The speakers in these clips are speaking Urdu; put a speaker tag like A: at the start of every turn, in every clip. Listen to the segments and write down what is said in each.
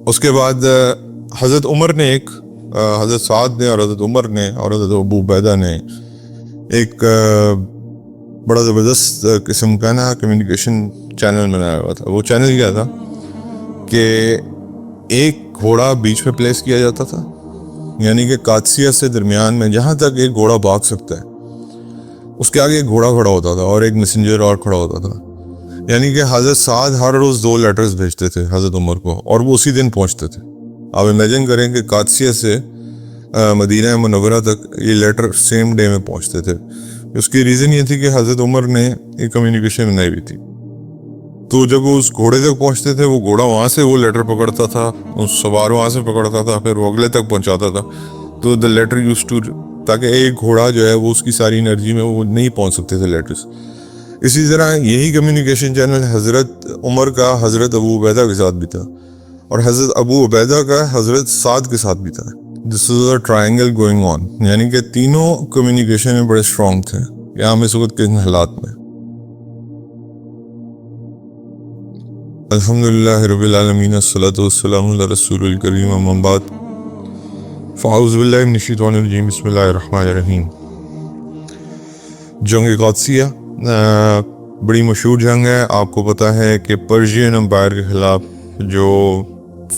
A: اس کے بعد حضرت عمر نے حضرت سعد نے اور حضرت عمر نے اور حضرت ابو عبیدہ نے ایک بڑا زبردست قسم کا نا کمیونیکیشن چینل بنایا ہوا تھا. وہ چینل کیا تھا کہ ایک گھوڑا بیچ میں پلیس کیا جاتا تھا, یعنی کہ قادسیہ سے درمیان میں جہاں تک ایک گھوڑا بھاگ سکتا ہے اس کے آگے ایک گھوڑا کھڑا ہوتا تھا اور ایک میسنجر اور کھڑا ہوتا تھا. یعنی کہ حضرت سعد ہر روز 2 لیٹرز بھیجتے تھے حضرت عمر کو اور وہ اسی دن پہنچتے تھے. آپ امیجن کریں کہ قادسیہ سے مدینہ منورہ تک یہ لیٹر سیم ڈے میں پہنچتے تھے. اس کی ریزن یہ تھی کہ حضرت عمر نے ایک کمیونیکیشن بنائی ہوئی تھی. تو جب وہ اس گھوڑے تک پہنچتے تھے وہ گھوڑا وہاں سے وہ لیٹر پکڑتا تھا, اس سوار وہاں سے پکڑتا تھا, پھر وہ اگلے تک پہنچاتا تھا. تو دا لیٹر یوز ٹو, تاکہ ایک گھوڑا جو ہے وہ اس کی ساری انرجی میں وہ نہیں پہنچ سکتے تھے لیٹرز. اسی طرح یہی کمیونیکیشن چینل حضرت عمر کا حضرت ابو عبیدہ کے ساتھ بھی تھا اور حضرت ابو عبیدہ کا حضرت سعد کے ساتھ بھی تھا. دس is a triangle going on, یعنی کہ تینوں کمیونیکیشن میں بڑے اسٹرانگ تھے. یہاں ہم اس وقت کن حالات میں الحمدللہ رب العالمین الصلاۃ والسلام علی رسول الکریم اما بعد فاعوذ باللہ من الشیطان الرجیم بسم اللہ الرحمن الرحیم. جنگ قادسیہ بڑی مشہور جنگ ہے. آپ کو پتہ ہے کہ پرشین امپائر کے خلاف جو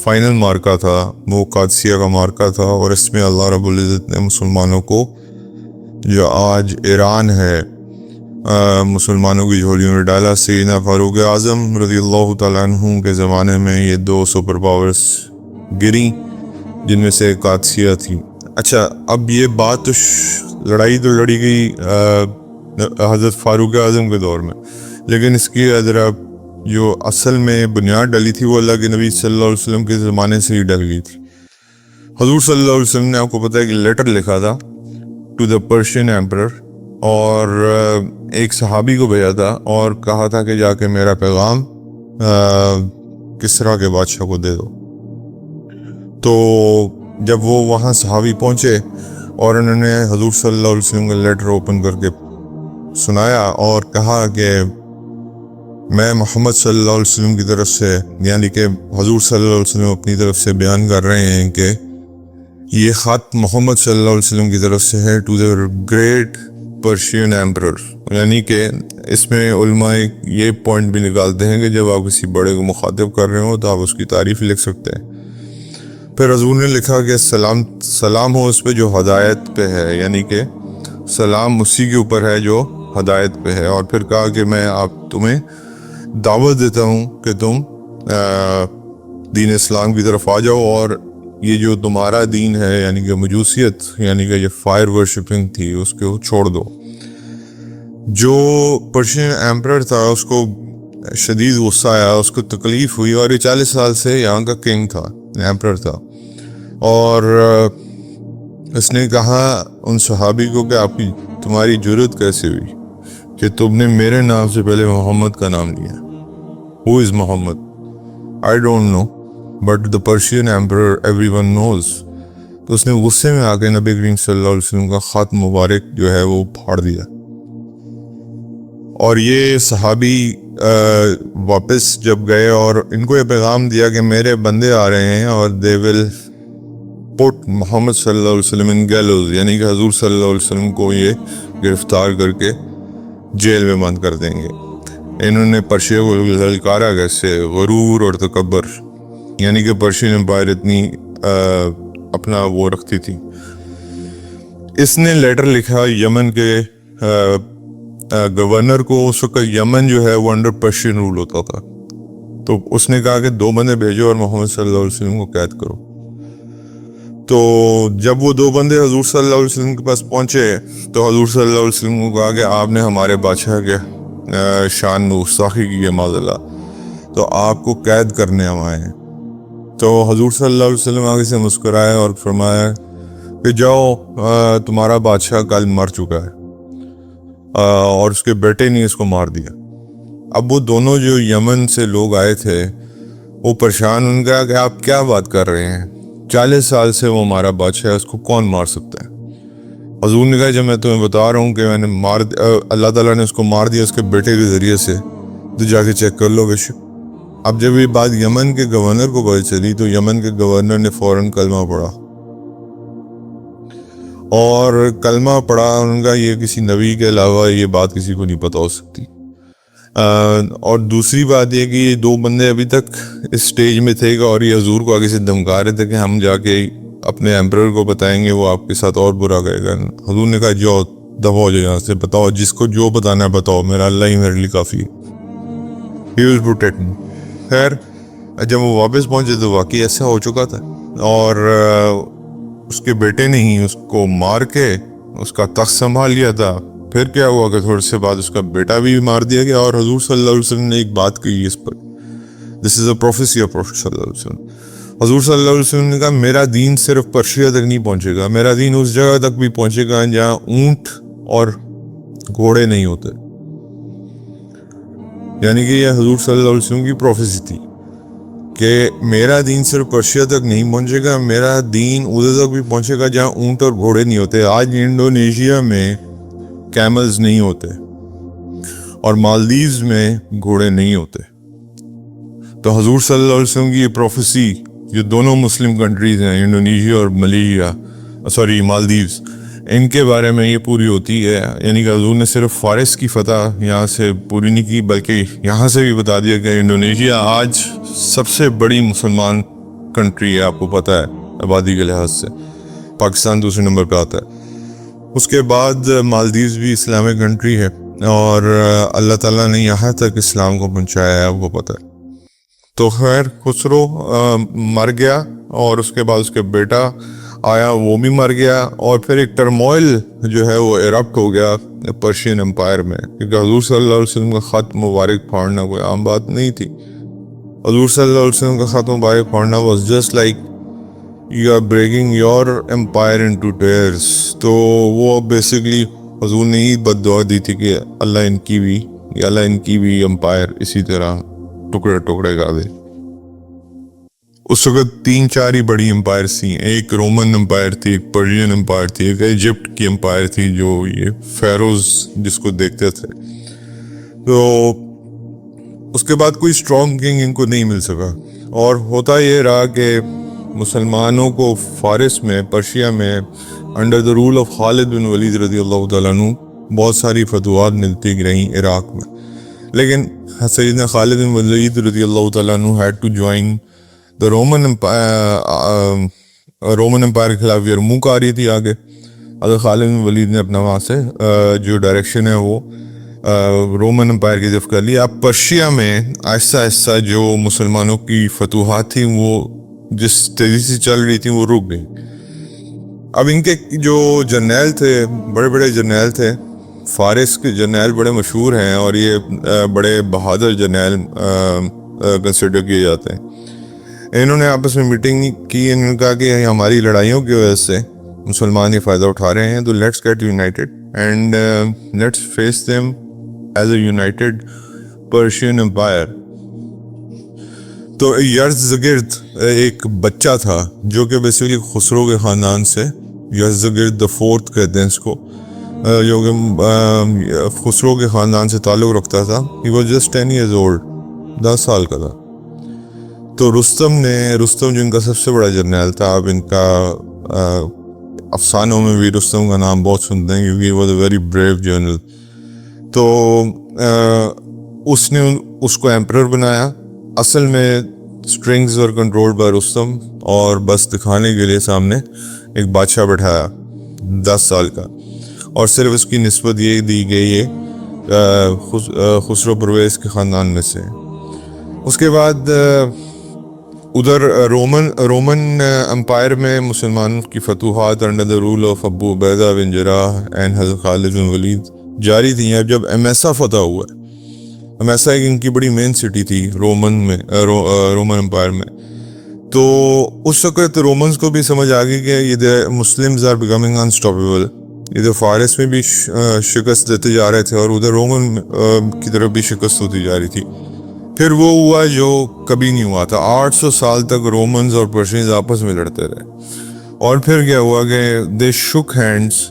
A: فائنل مارکا تھا وہ قادسیہ کا مارکا تھا, اور اس میں اللہ رب العزت نے مسلمانوں کو, جو آج ایران ہے, مسلمانوں کی جھولیوں میں ڈالا. سیدنا فاروق اعظم رضی اللہ تعالیٰ عنہ کے زمانے میں یہ 2 سپر پاورز گریں جن میں سے قادسیہ تھی. اچھا, اب یہ بات تو لڑائی تو لڑی گئی حضرت فاروق اعظم کے دور میں, لیکن اس کی ذرا جو اصل میں بنیاد ڈلی تھی وہ اللہ کے نبی صلی اللہ علیہ وسلم کے زمانے سے ہی ڈل گئی تھی. حضور صلی اللہ علیہ وسلم نے, آپ کو پتہ ہے کہ لیٹر لکھا تھا ٹو دا پرشین ایمپرر, اور ایک صحابی کو بھیجا تھا اور کہا تھا کہ جا کے میرا پیغام کسریٰ کے بادشاہ کو دے دو. تو جب وہ وہاں صحابی پہنچے اور انہوں نے حضور صلی اللہ علیہ وسلم کا لیٹر اوپن کر کے سنایا اور کہا کہ میں محمد صلی اللہ علیہ وسلم کی طرف سے, یعنی کہ حضور صلی اللہ علیہ وسلم اپنی طرف سے بیان کر رہے ہیں کہ یہ خط محمد صلی اللہ علیہ وسلم کی طرف سے ہے to the great Persian emperor. یعنی کہ اس میں علماء یہ پوائنٹ بھی نکالتے ہیں کہ جب آپ کسی بڑے کو مخاطب کر رہے ہو تو آپ اس کی تعریف لکھ سکتے ہیں. پھر حضور نے لکھا کہ سلام ہو اس پہ جو ہدایت پہ ہے, یعنی کہ سلام اسی کے اوپر ہے جو ہدایت پہ ہے. اور پھر کہا کہ میں تمہیں دعوت دیتا ہوں کہ تم دین اسلام کی طرف آ جاؤ, اور یہ جو تمہارا دین ہے یعنی کہ مجوسیت, یعنی کہ یہ فائر ورشپنگ تھی, اس کو چھوڑ دو. جو پرشین ایمپرر تھا اس کو شدید غصہ آیا, اس کو تکلیف ہوئی, اور یہ 40 سال سے یہاں کا کنگ تھا, ایمپرر تھا, اور اس نے کہا ان صحابی کو کہ تمہاری جرت کیسے ہوئی کہ تم نے میرے نام سے پہلے محمد کا نام لیا. Who is Muhammad? I don't know, but the Persian emperor everyone knows. تو اس نے غصے میں آ کے نبی کریم صلی اللہ علیہ وسلم کا خط مبارک جو ہے وہ پھاڑ دیا. اور یہ صحابی واپس جب گئے اور ان کو یہ پیغام دیا کہ میرے بندے آ رہے ہیں اور they will put محمد صلی اللہ علیہ وسلم in gallows, یعنی کہ حضور صلی اللہ علیہ وسلم کو یہ گرفتار کر کے جیل میں بند کر دیں گے. انہوں نے پرشیا کو للکارا کیسے, غرور اور تکبر, یعنی کہ پرشین امپائر اتنی اپنا وہ رکھتی تھی. اس نے لیٹر لکھا یمن کے گورنر کو. اس وقت یمن جو ہے وہ انڈر پرشین رول ہوتا تھا. تو اس نے کہا کہ 2 بندے بھیجو اور محمد صلی اللہ علیہ وسلم کو قید کرو. تو جب وہ 2 بندے حضور صلی اللہ علیہ وسلم کے پاس پہنچے تو حضور صلی اللہ علیہ وسلم کو کہا کہ آپ نے ہمارے بادشاہ کے شان میں گستاخی کی ہے معاذ اللہ, تو آپ کو قید کرنے ہم آئے ہیں. تو حضور صلی اللہ علیہ وسلم آگے سے مسکرائے اور فرمایا کہ جاؤ, تمہارا بادشاہ کل مر چکا ہے, اور اس کے بیٹے نے اس کو مار دیا. اب وہ دونوں جو یمن سے لوگ آئے تھے وہ پریشان, ان کا کہ آپ کیا بات کر رہے ہیں, 40 سال سے وہ ہمارا بادشاہ ہے, اس کو کون مار سکتا ہے. حضور نے کہا جب میں تمہیں بتا رہا ہوں کہ میں نے اللہ تعالیٰ نے اس کو مار دیا اس کے بیٹے کے ذریعے سے, تو جا کے چیک کر لو بے شک. اب جب یہ بات یمن کے گورنر کو پتہ چلی تو یمن کے گورنر نے فوراً کلمہ پڑھا، اور کلمہ پڑھا ان کا یہ کسی نبی کے علاوہ یہ بات کسی کو نہیں پتہ ہو سکتی۔ اور دوسری بات یہ کہ یہ دو بندے ابھی تک اس سٹیج میں تھے کہ اور یہ حضور کو آگے سے دھمکا رہے تھے کہ ہم جا کے اپنے ایمپرر کو بتائیں گے، وہ آپ کے ساتھ اور برا کرے گا۔ حضور نے کہا جاؤ دفع ہو جاؤ یہاں سے، بتاؤ جس کو جو بتانا ہے بتاؤ، میرا اللہ ہی میرے لیے کافی ہے۔ He was protecting۔ خیر جب وہ واپس پہنچے تو واقعی ایسا ہو چکا تھا، اور اس کے بیٹے نے ہی اس کو مار کے اس کا تخت سنبھال لیا تھا۔ پھر کیا ہوا کہ تھوڑے سے بعد اس کا بیٹا بھی مار دیا گیا، اور حضور صلی اللہ علیہ وسلم نے ایک بات کہی اس پر، دس is a prophecy of prophet صلی اللہ علیہ وسلم۔ حضور صلی اللہ علیہ وسلم نے کہا میرا دین صرف پرشیا تک نہیں پہنچے گا، میرا دین اس جگہ تک بھی پہنچے گا جہاں اونٹ اور گھوڑے نہیں ہوتے۔ یعنی کہ یہ حضور صلی اللہ علیہ وسلم کی پروفیسی تھی کہ میرا دین صرف پرشیا تک نہیں پہنچے گا، میرا دین ادھر تک بھی پہنچے گا جہاں اونٹ اور گھوڑے نہیں ہوتے۔ آج انڈونیشیا میں کیملز نہیں ہوتے اور مالدیوز میں گھوڑے نہیں ہوتے۔ تو حضور صلی اللہ علیہ وسلم کی یہ پروفیسی جو دونوں مسلم کنٹریز ہیں، انڈونیشیا اور مالدیوز، ان کے بارے میں یہ پوری ہوتی ہے۔ یعنی کہ حضور نے صرف فارس کی فتح یہاں سے پوری نہیں کی، بلکہ یہاں سے بھی بتا دیا کہ انڈونیشیا آج سب سے بڑی مسلمان کنٹری ہے، آپ کو پتہ ہے آبادی کے لحاظ سے، پاکستان دوسرے نمبر پہ آتا ہے۔ اس کے بعد مالدیوز بھی اسلامک کنٹری ہے، اور اللہ تعالیٰ نے یہاں تک اسلام کو پہنچایا ہے، آپ کو پتہ ہے۔ تو خیر خسرو مر گیا، اور اس کے بعد اس کے بیٹا آیا، وہ بھی مر گیا، اور پھر ایک ٹرموائل جو ہے وہ ایرپٹ ہو گیا پرشین امپائر میں، کیونکہ حضور صلی اللہ علیہ وسلم کا خط مبارک پھاڑنا کوئی عام بات نہیں تھی۔ حضور صلی اللہ علیہ وسلم کا خط مبارک پھاڑنا was just like you are breaking your empire into tears۔ تو وہ بیسیکلی حضور نے ہی بد دعا دی تھی کہ اللہ ان کی بھی امپائر اسی طرح ٹکڑے ٹکڑے کر دے۔ اس وقت 3-4 ہی بڑی امپائرز تھیں، ایک رومن امپائر تھی، ایک پرشین امپائر تھی، ایک ایجپٹ کی امپائر تھی جو یہ فیروز جس کو دیکھتے تھے۔ تو اس کے بعد کوئی اسٹرانگ کنگ ان کو نہیں مل سکا، اور ہوتا یہ رہا کہ مسلمانوں کو فارس میں، پرشیا میں، انڈر دا رول آف خالد بن ولید رضی اللہ تعالیٰ عنہ بہت ساری فتوحات ملتی رہیں عراق میں، لیکن سیدنا خالد بن ولید رضی اللہ تعالیٰ عنہ had to join the Roman Empire کے خلاف یرموک آ رہی تھی آگے۔ حضرت خالد بن ولید نے اپنا وہاں سے جو ڈائریکشن ہے وہ رومن امپائر کی طرف کر لی۔ اب پرشیا میں آہستہ آہستہ جو مسلمانوں کی فتوحات تھیں وہ جس تیزی سے چل رہی تھی وہ رک گئی۔ اب ان کے جو جرنیل تھے، بڑے بڑے جرنیل تھے، فارس کے جرنیل بڑے مشہور ہیں، اور یہ بڑے بہادر جرنیل کنسیڈر کیے جاتے ہیں۔ انہوں نے آپس میں میٹنگ کی، انہوں نے کہا کہ ہماری لڑائیوں کی وجہ سے مسلمان یہ فائدہ اٹھا رہے ہیں، تو let's get united and let's face them as a united Persian Empire. تو یزدگرد ایک بچہ تھا جو کہ بیسیکلی خسرو کے خاندان سے، یزدگرد the fourth کہتے ہیں اس کو، جو کہ خسرو کے خاندان سے تعلق رکھتا تھا۔ he was just 10 years old، 10 سال کا تھا۔ تو رستم جو ان کا سب سے بڑا جرنیل تھا، اب ان کا افسانوں میں بھی رستم کا نام بہت سنتے ہیں کیونکہ he was a very brave general۔ تو اس نے اس کو ایمپرر بنایا۔ اصل میں اسٹرنگز اور کنٹرول بائی رستم، اور بس دکھانے کے لیے سامنے ایک بادشاہ بٹھایا 10 سال کا، اور صرف اس کی نسبت یہ دی گئی ہے خسرو پرویز کے خاندان میں سے۔ اس کے بعد ادھر رومن امپائر میں مسلمانوں کی فتوحات انڈر دا رول آف ابو عبیدہ بن جراح اینڈ حضرت خالد بن ولید جاری تھیں۔ اب جب امیسا فتح ہوا ہے، امیسا ایک ان کی بڑی مین سٹی تھی رومن امپائر میں، تو اس وقت رومنز کو بھی سمجھ آ گئی کہ یہ مسلمز آر بیکمنگ انسٹاپیبل۔ ادھر فارس میں بھی شکست دیتے جا رہے تھے، اور ادھر رومن کی طرف بھی شکست ہوتی جا رہی تھی۔ پھر وہ ہوا جو کبھی نہیں ہوا تھا، 800 سال تک رومنز اور پرشینز آپس میں لڑتے رہے، اور پھر کیا ہوا کہ دے شک hands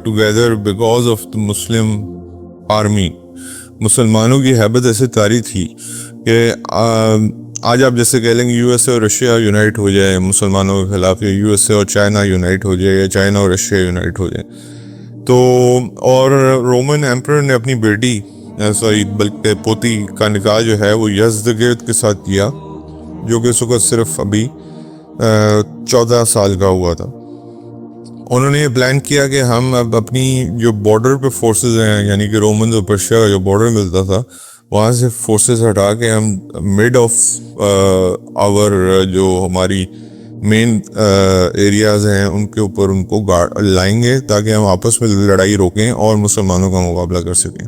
A: together because of the Muslim army. مسلمانوں کی ہیبت ایسے طاری تھی کہ آج آپ جیسے کہہ لیں گے یو ایس اے اور رشیا یونائٹ ہو جائے مسلمانوں کے خلاف، یا یو ایس اے اور چائنا یونائٹ ہو جائے، یا چائنا اور رشیا یونائٹ ہو جائے، تو اور رومن ایمپرر نے اپنی بیٹی سوری بلکہ پوتی کا نکاح جو ہے وہ یزدگرد کے ساتھ کیا، جو کہ اس وقت صرف ابھی 14 سال کا ہوا تھا. انہوں نے یہ پلان کیا کہ ہم اب اپنی جو بارڈر پہ فورسز ہیں، یعنی کہ رومنز اور پرشیا کا جو بارڈر ملتا تھا، وہاں سے فورسز ہٹا کے ہم مڈ آف آور جو ہماری مین ایریاز ہیں ان کے اوپر ان کو لائیں گے، تاکہ ہم آپس میں لڑائی روکیں اور مسلمانوں کا مقابلہ کر سکیں.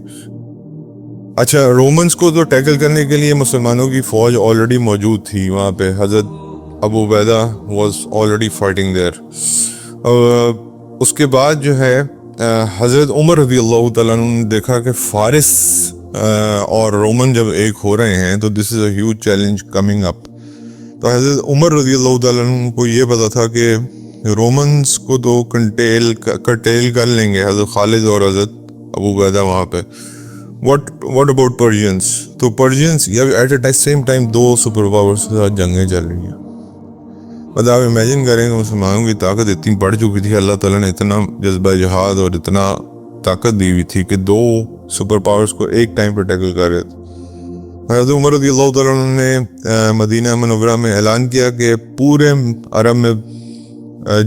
A: اچھا، رومنز کو تو ٹیکل کرنے کے لیے مسلمانوں کی فوج آلریڈی موجود تھی وہاں پہ. حضرت ابو عبیدہ واز آلریڈی فائٹنگ دیر. اس کے بعد جو ہے حضرت عمر رضی اللہ تعالیٰ عنہ نے دیکھا کہ فارس اور رومن جب ایک ہو رہے ہیں تو this is a huge challenge coming up. تو حضرت عمر رضی اللہ تعالیٰ عنہ کو یہ پتا تھا کہ رومنز کو تو کرٹیل کر لیں گے حضرت خالد اور حضرت ابو عبیدہ وہاں پہ. What about Persians? تو Persians at a same time دو سپر پاورز کے ساتھ جنگیں چل رہی ہیں. بس آپ امیجن کریں کہ مسلمانوں کی طاقت اتنی بڑھ چکی تھی، اللہ تعالیٰ نے اتنا جذبہ جہاد اور اتنا طاقت دی ہوئی تھی کہ دو سپر پاورز کو ایک ٹائم پہ ٹیکل کر رہے تھے. حضرت عمر رضی اللہ تعالیٰ عنہ نے مدینہ منورہ میں اعلان کیا کہ پورے عرب میں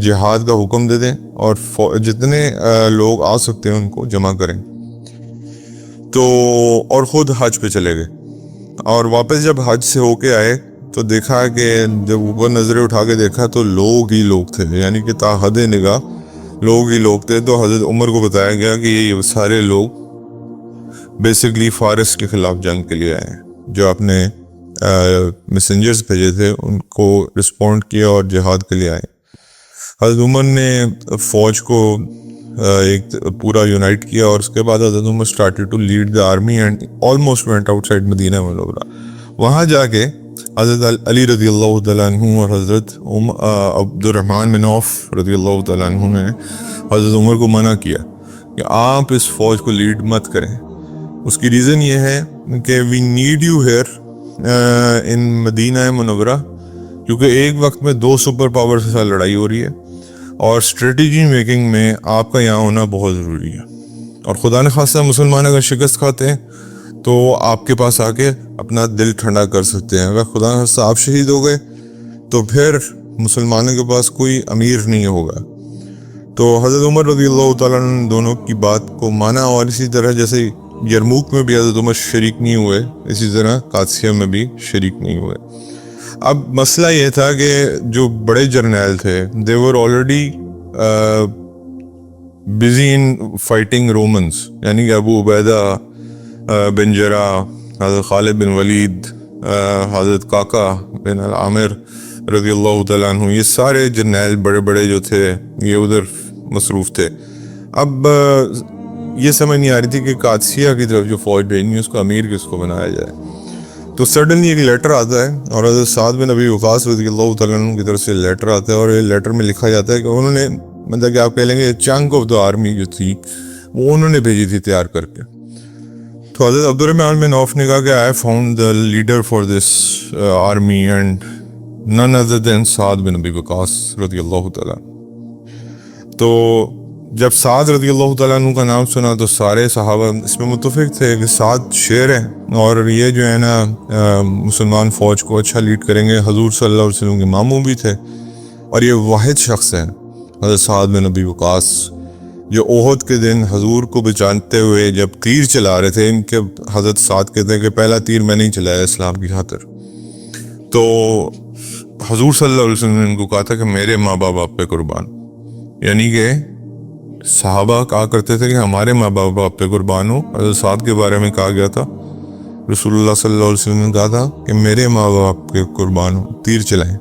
A: جہاد کا حکم دے دیں اور جتنے لوگ آ سکتے ہیں ان کو جمع کریں. تو اور خود حج پہ چلے گئے، اور واپس جب حج سے ہو کے آئے تو دیکھا کہ جب اوپر نظریں اٹھا کے دیکھا تو لوگ ہی لوگ تھے، یعنی کہ تا حد نگاہ لوگ ہی لوگ تھے. تو حضرت عمر کو بتایا گیا کہ یہ سارے لوگ بیسکلی فارس کے خلاف جنگ کے لیے آئے ہیں، جو اپنے میسنجرز بھیجے تھے ان کو رسپونڈ کیا اور جہاد کے لیے آئے. حضرت عمر نے فوج کو ایک پورا یونائٹ کیا، اور اس کے بعد حضرت Umar started to lead the army and almost went outside Madinah Munawwarah. وہاں جا کے حضرت علی رضی اللہ تعالیٰ عنہ اور حضرت عبد الرحمن بن عوف رضی اللہ تعالیٰ عنہ نے حضرت عمر کو منع کیا کہ آپ اس فوج کو لیڈ مت کریں. اس کی ریزن یہ ہے کہ we need you here in Madinah Munawwarah, کیونکہ ایک وقت میں دو سپر پاور کے ساتھ لڑائی ہو رہی ہے، اور اسٹریٹجی میکنگ میں آپ کا یہاں ہونا بہت ضروری ہے. اور خدا نخواستہ مسلمان اگر شکست کھاتے ہیں تو آپ کے پاس آ کے اپنا دل ٹھنڈا کر سکتے ہیں. اگر خدا نخواستہ آپ شہید ہو گئے تو پھر مسلمانوں کے پاس کوئی امیر نہیں ہوگا. تو حضرت عمر رضی اللہ تعالیٰ نے دونوں کی بات کو مانا، اور اسی طرح جیسے یرموک میں بھی حضرت عمر شریک نہیں ہوئے، اسی طرح قادسیہ میں بھی شریک نہیں ہوئے. اب مسئلہ یہ تھا کہ جو بڑے جرنیل تھے they were already busy in fighting Romans, یعنی کہ ابو عبیدہ بن جراح، حضرت خالد بن ولید، حضرت کاکا بن عامر رضی اللہ تعالیٰ عنہ، یہ سارے جرنیل بڑے بڑے جو تھے یہ ادھر مصروف تھے. اب یہ سمجھ نہیں آ رہی تھی کہ قادسیہ کی طرف جو فوج بھیجنی ہے اس کو امیر کس کو بنایا جائے. تو سڈنلی ایک لیٹر آتا ہے، اور حضرت سعد بن ابی وقاص رضی اللہ تعالیٰ عنہ کی طرف سے لیٹر آتا ہے، اور یہ لیٹر میں لکھا جاتا ہے کہ انہوں نے مطلب کہ آپ کہہ لیں گے چنک آف دا آرمی جو تھی وہ انہوں نے بھیجی تھی تیار کر کے. تو حضرت عبد الرحمن بن عوف نے کہا کہ I found the leader for this army and none other than Saad bin Abi Waqqas رضی اللہ تعالیٰ. تو جب سعد رضی اللہ تعالیٰ عنہ کا نام سنا تو سارے صحابہ اس میں متفق تھے کہ سعد شیر ہے، اور یہ جو ہے نا مسلمان فوج کو اچھا لیڈ کریں گے. حضور صلی اللہ علیہ وسلم کے ماموں بھی تھے، اور یہ واحد شخص ہیں حضرت سعد بن ابی وقاص جو احد کے دن حضور کو بچاتے ہوئے جب تیر چلا رہے تھے. ان کے حضرت سعد کہتے ہیں کہ پہلا تیر میں نہیں چلایا اسلام کی خاطر. تو حضور صلی اللہ علیہ وسلم نے ان کو کہا تھا کہ میرے ماں باپ آپ پہ قربان، یعنی کہ صحابہ کہا کرتے تھے کہ ہمارے ماں باپ آپ پہ قربان ہو. حضرت سعد کے بارے میں کہا گیا تھا، رسول اللہ صلی اللہ علیہ وسلم نے کہا تھا کہ میرے ماں باپ کے قربان ہو، تیر چلائیں.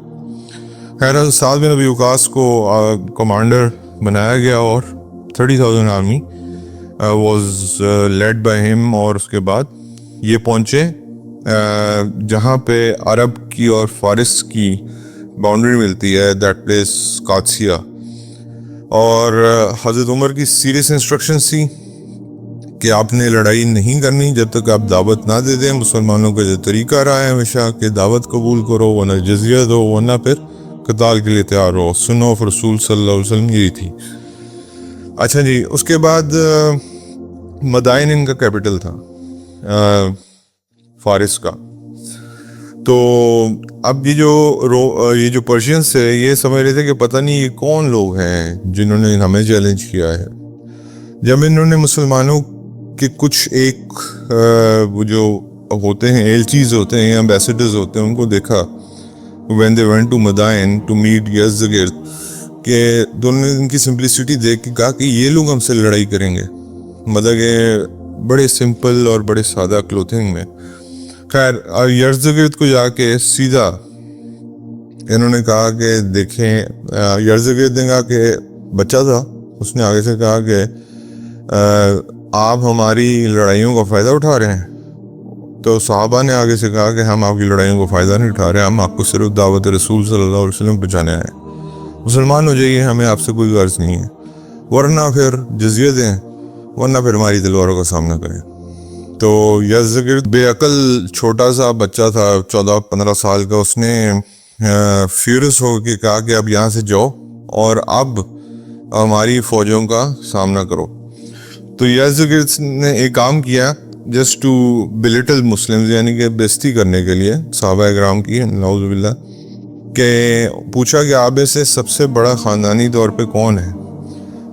A: خیر حضرت سعد بن ابی وقاص کو کمانڈر بنایا گیا، اور 30,000 آرمی واز لیڈ بائی ہم. اور اس کے بعد یہ پہنچے جہاں پہ عرب کی اور فارس کی باؤنڈری ملتی ہے، دیٹ پلیس قادسیہ. اور حضرت عمر کی سیریس انسٹرکشن تھی کہ آپ نے لڑائی نہیں کرنی جب تک آپ دعوت نہ دے دیں. مسلمانوں کا جو طریقہ رہا ہے ہمیشہ کہ دعوت قبول کرو ورنہ جزیہ دو ورنہ پھر قتال کے لیے تیار ہو. سنو آف رسول صلی اللہ علیہ وسلم یہی تھی. اچھا جی, اس کے بعد مدائن ان کا کیپٹل تھا فارس کا. تو اب یہ جو پرشینس تھے یہ سمجھ رہے تھے کہ پتہ نہیں یہ کون لوگ ہیں جنہوں نے ہمیں چیلنج کیا ہے. جب انہوں نے مسلمانوں کے کچھ ایک وہ جو ہوتے ہیں ایلچیز ہوتے ہیں ایمبیسڈرز ہوتے ہیں ان کو دیکھا, when they went to مدائن to meet Yazdegerd, کہ دونوں نے ان کی سمپلسٹی دیکھ کے کہا کہ یہ لوگ ہم سے لڑائی کریں گے, مطلب کہ بڑے سمپل اور بڑے سادہ کلوتھنگ میں. خیر یزدگرد کو جا کے سیدھا انہوں نے کہا کہ دیکھیں, یزدگرد نے کہا کہ بچہ تھا, اس نے آگے سے کہا کہ آپ ہماری لڑائیوں کا فائدہ اٹھا رہے ہیں. تو صحابہ نے آگے سے کہا کہ ہم آپ کی لڑائیوں کا فائدہ نہیں اٹھا رہے, ہم آپ کو صرف دعوت رسول صلی اللہ علیہ وسلم پہنچانے آئے ہیں. مسلمان ہو جائیے, ہمیں آپ سے کوئی غرض نہیں ہے, ورنہ پھر جزیہ دیں ورنہ پھر ہماری تلواروں کا سامنا کریں. تو یزدگرد بے عقل چھوٹا سا بچہ تھا 14-15 سال کا, اس نے فیورس ہو کے کہا کہ اب یہاں سے جاؤ اور اب ہماری فوجوں کا سامنا کرو. تو یزدگرد نے ایک کام کیا جسٹ ٹو بلیٹل مسلمز, یعنی کہ بےزتی کرنے کے لیے صحابہ اکرام کی, نعوذ باللہ, کہ پوچھا کہ آپ سے سب سے بڑا خاندانی طور پہ کون ہے.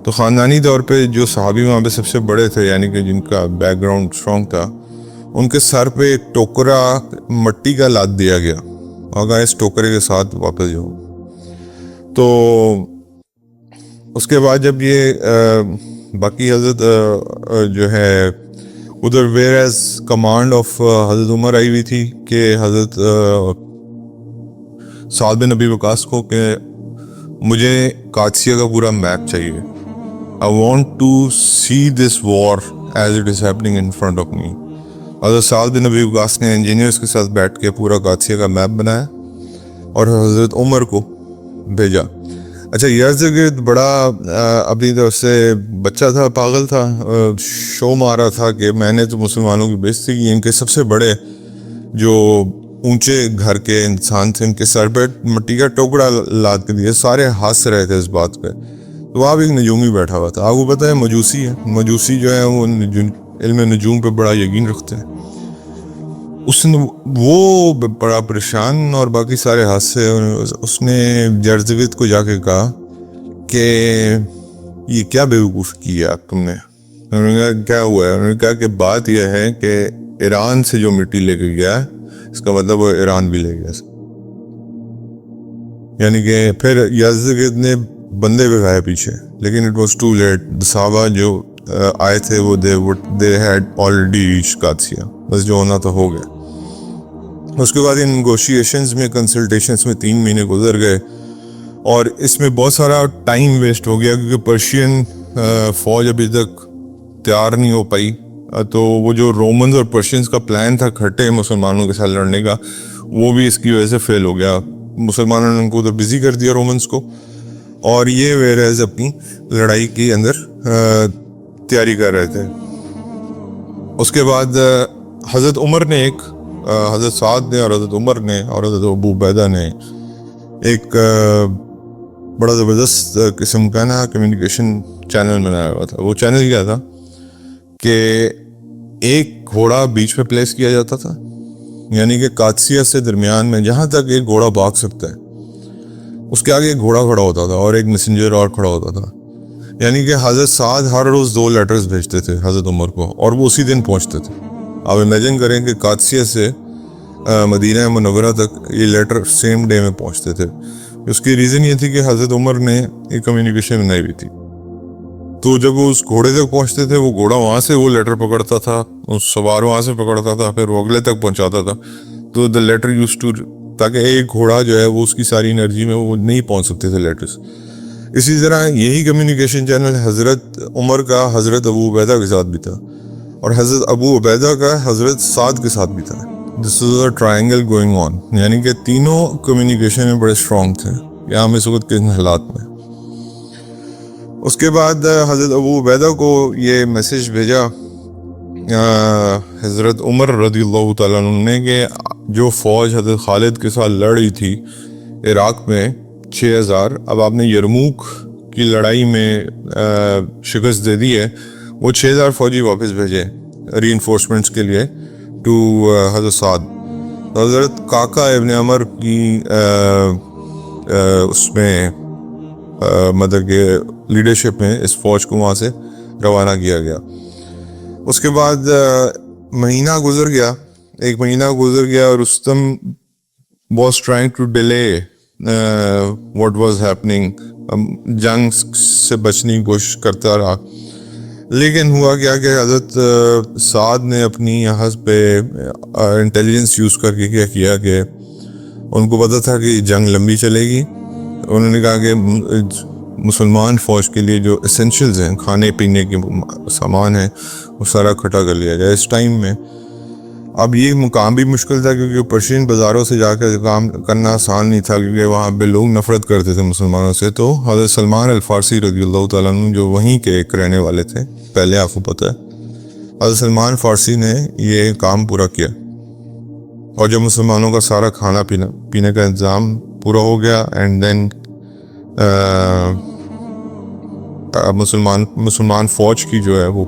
A: تو خاندانی طور پہ جو صحابی وہاں پہ سب سے بڑے تھے, یعنی کہ جن کا بیک گراؤنڈ اسٹرانگ تھا, ان کے سر پہ ایک ٹوکرا مٹی کا لاد دیا گیا اور کہا اس ٹوکرے کے ساتھ واپس جاؤ. تو اس کے بعد جب یہ باقی حضرت جو ہے ادھر ویر ایز کمانڈ آف حضرت عمر آئی ہوئی تھی کہ حضرت سعد بن ابی وقاص کو کہ مجھے قادسیہ کا پورا میپ چاہیے. I want to see this war as it is happening in front of me. حضرت سعد بن ابی وقاص نے انجینئرز کے ساتھ بیٹھ کے پورا قادسیہ کا میپ بنایا اور حضرت عمر کو بھیجا. اچھا, یزدگرد بڑا اپنی طرف سے بچہ تھا, پاگل تھا, شو مارا تھا کہ میں نے تو مسلمانوں کی بےزتی کی. ان کے سب سے بڑے جو اونچے گھر کے انسان تھے, ان کے سر پہ مٹی کا ٹوکرا لاد کے دیے, سارے ہنس رہے تھے اس بات پہ. تو وہاں بھی ایک نجومی بیٹھا ہوا تھا, آپ کو پتہ ہے مجوسی ہے, مجوسی جو ہے وہ علم نجوم پہ بڑا یقین رکھتے ہیں. وہ بڑا پریشان اور باقی سارے حادثے. اس نے یزدگرد کو جا کے کہا کہ یہ کیا بیوقوف کی ہے آپ تم نے. انہوں نے کہا کیا ہوا ہے. انہوں نے کہا کہ بات یہ ہے کہ ایران سے جو مٹی لے کے گیا ہے اس کا مطلب وہ ایران بھی لے گیا. یعنی کہ پھر یزدگرد نے بندے بگائے پیچھے, لیکن اٹ واز ٹو لیٹ. صحابہ جو آئے تھے وہ they had already reached Qadisiyyah, بس جو ہونا تو ہو گیا. اس کے بعد ان نیگوشیشنز میں, کنسلٹیشنز میں 3 مہینے گزر گئے اور اس میں بہت سارا ٹائم ویسٹ ہو گیا کیونکہ پرشین فوج ابھی تک تیار نہیں ہو پائی. تو وہ جو رومنز اور پرشینز کا پلان تھا کھٹے مسلمانوں کے ساتھ لڑنے کا, وہ بھی اس کی وجہ سے فیل ہو گیا. مسلمانوں نے ان کو ادھر بزی کر دیا رومنز کو, اور یہ ویرز اپنی لڑائی کے اندر تیاری کر رہے تھے. اس کے بعد حضرت عمر نے حضرت سعد نے اور حضرت عمر نے اور حضرت ابو عبیدہ نے ایک بڑا زبردست قسم کا نا کمیونیکیشن چینل بنایا ہوا تھا. وہ چینل کیا تھا کہ ایک گھوڑا بیچ میں پلیس کیا جاتا تھا, یعنی کہ قادسیہ سے درمیان میں جہاں تک ایک گھوڑا بھاگ سکتا ہے اس کے آگے ایک گھوڑا کھڑا ہوتا تھا اور ایک میسنجر اور کھڑا ہوتا تھا. یعنی کہ حضرت سعد ہر روز 2 لیٹرز بھیجتے تھے حضرت عمر کو اور وہ اسی دن پہنچتے تھے. آپ امیجن کریں کہ قادسیہ سے مدینہ منورہ تک یہ لیٹر سیم ڈے میں پہنچتے تھے. اس کی ریزن یہ تھی کہ حضرت عمر نے ایک کمیونیکیشن بنائی ہوئی تھی. تو جب وہ اس گھوڑے تک پہنچتے تھے, وہ گھوڑا وہاں سے وہ لیٹر پکڑتا تھا, اس سوار وہاں سے پکڑتا تھا, پھر وہ اگلے تک پہنچاتا تھا. تو دا لیٹر یوز ٹو, تاکہ ایک گھوڑا جو ہے وہ اس کی ساری انرجی میں وہ نہیں پہنچ سکتے تھے لیٹرز. اسی طرح یہی کمیونیکیشن چینل حضرت عمر کا حضرت ابو عبیدہ کے ساتھ بھی تھا اور حضرت ابو عبیدہ کا حضرت سعد کے ساتھ بھی تھا. دس is a triangle going on, یعنی کہ تینوں کمیونیکیشن میں بڑے اسٹرانگ تھے یہاں میں اس وقت کے حالات میں. اس کے بعد حضرت ابو عبیدہ کو یہ میسج بھیجا حضرت عمر رضی اللہ تعالیٰ عنہ نے کہ جو فوج حضرت خالد کے ساتھ لڑ رہی تھی عراق میں 6000، اب آپ نے یرموک کی لڑائی میں شکست دے دی ہے، وہ 6000 فوجی واپس بھیجے ری انفورسمنٹس کے لیے ٹو حضرت سعد. حضرت کاکا ابن عمر کی اس میں مدر کے لیڈرشپ میں اس فوج کو وہاں سے روانہ کیا گیا. اس کے بعد مہینہ گزر گیا، 1 مہینہ گزر گیا، اور رستم was trying to delay what was happening, جنگ سے بچنے کی کوشش کرتا رہا. لیکن ہوا کیا کہ حضرت سعد نے اپنی یہاں پہ انٹیلیجنس یوز کر کے کیا کیا کہ ان کو پتہ تھا کہ جنگ لمبی چلے گی. انہوں نے کہا کہ مسلمان فوج کے لیے جو اسینشلز ہیں، کھانے پینے کے سامان ہیں، وہ سارا اکٹھا کر لیا جائے اس ٹائم میں. اب یہ مقام بھی مشکل تھا کیونکہ پرشین بازاروں سے جا کر کام کرنا آسان نہیں تھا، کیونکہ وہاں پہ لوگ نفرت کرتے تھے مسلمانوں سے. تو حضرت سلمان الفارسی رضی اللہ تعالیٰ عنہ جو وہیں کے ایک رہنے والے تھے، پہلے آپ کو پتہ ہے، حضرت سلمان فارسی نے یہ کام پورا کیا، اور جب مسلمانوں کا سارا کھانا پینے کا انتظام پورا ہو گیا، اینڈ دین مسلمان فوج کی جو ہے وہ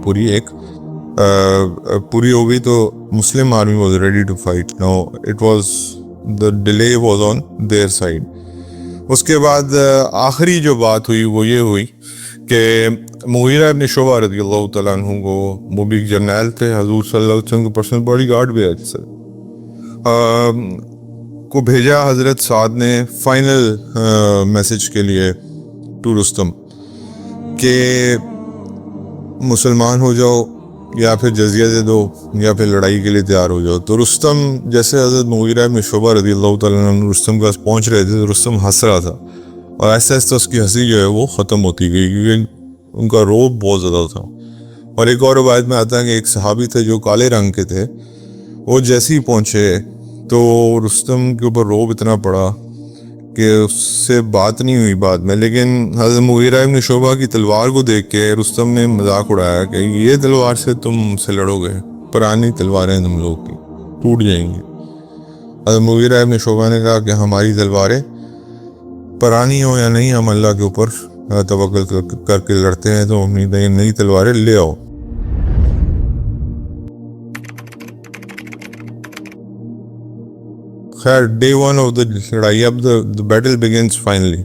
A: پوری ہو گئی، تو Muslim army was ready to fight. No it was the delay was on their side. اس کے بعد آخری جو بات ہوئی وہ یہ ہوئی کہ مغیرہ ابن شعبہ رضی اللہ تعالیٰ عنہ کو، وہ بھی جرنیل تھے، حضور صلی اللہ علیہ وسلم کے پرسنل باڈی گارڈ بھی ہے، کو بھیجا حضرت سعد نے فائنل میسج کے لیے ٹو رستم کہ مسلمان ہو جاؤ یا پھر جزیہ دے دو یا پھر لڑائی کے لیے تیار ہو جاؤ. تو رستم جیسے حضرت مغیرہ ابن شعبہ رضی اللہ تعالیٰ عنہ رستم کے پاس پہنچ رہے تھے تو رستم ہنس رہا تھا، اور آہستہ آہستہ اس کی ہنسی جو ہے وہ ختم ہوتی گئی کیونکہ ان کا روب بہت زیادہ تھا. اور ایک اور روایت میں آتا ہے کہ ایک صحابی تھے جو کالے رنگ کے تھے، وہ جیسے ہی پہنچے تو رستم کے اوپر روب اتنا پڑا کہ اس سے بات نہیں ہوئی بعد میں. لیکن حضرت مغیرہ ابن شعبہ کی تلوار کو دیکھ کے رستم نے مذاق اڑایا کہ یہ تلوار سے تم سے لڑو گے، پرانی تلواریں تم لوگ کی ٹوٹ جائیں گی. حضرت مغیرہ ابن شعبہ نے کہا کہ ہماری تلواریں پرانی ہو یا نہیں، ہم اللہ کے اوپر توکل کر کے لڑتے ہیں، تو اپنی نئی تلواریں لے آؤ. خیر ڈے 1 آف دا لڑائی، اب the battle begins finally.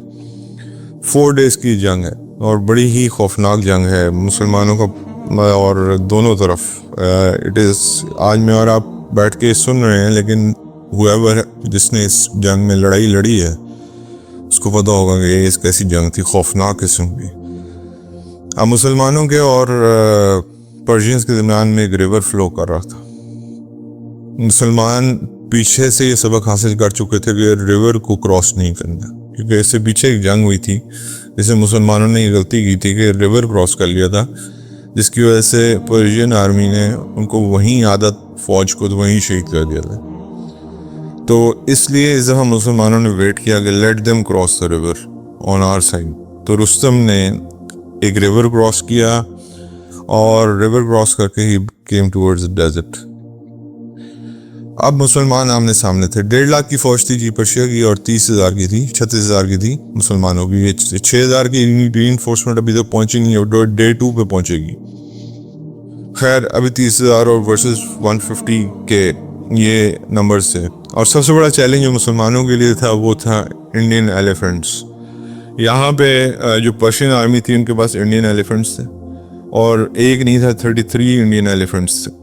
A: 4 days کی جنگ ہے اور بڑی ہی خوفناک جنگ ہے مسلمانوں کا اور دونوں طرف. اٹ از آج میں اور آپ بیٹھ کے سن رہے ہیں، لیکن whoever جس نے اس جنگ میں لڑائی لڑی ہے اس کو پتہ ہوگا کہ یہ اس کیسی جنگ تھی، خوفناک قسم کی. اب مسلمانوں کے اور پرشینز کے درمیان میں ایک ریور فلو کر رہا تھا. مسلمان پیچھے سے یہ سبق حاصل کر چکے تھے کہ ریور کو کراس نہیں کرنا، کیونکہ اس سے پیچھے ایک جنگ ہوئی تھی جس سے مسلمانوں نے یہ غلطی کی تھی کہ ریور کراس کر لیا تھا، جس کی وجہ سے پرشین آرمی نے ان کو وہیں عادت فوج کو وہیں شہید کر دیا تھا. تو اس لیے اس دفعہ مسلمانوں نے ویٹ کیا کہ let them cross the river on are side. تو رستم نے ایک ریور کراس کیا اور ریور کراس کر کے ہی کیم ٹورڈز ڈیزرٹ. اب مسلمان آمنے سامنے تھے. 1.5 لاکھ کی فوج تھی جی پرشیا کی، اور 30,000 کی تھی، 36,000 کی تھی مسلمانوں کی. 6,000 کی ری انفورسمنٹ ابھی تک پہنچی نہیں ہے، ڈے 2 پہ پہنچے گی. خیر ابھی 30,000 اور ورسز 150 کے یہ نمبرز تھے. اور سب سے بڑا چیلنج جو مسلمانوں کے لیے تھا وہ تھا انڈین ایلیفنٹس. یہاں پہ جو پرشین آرمی تھی ان کے پاس انڈین ایلیفنٹس تھے، اور ایک نہیں تھا، 33 انڈین ایلیفنٹس تھے.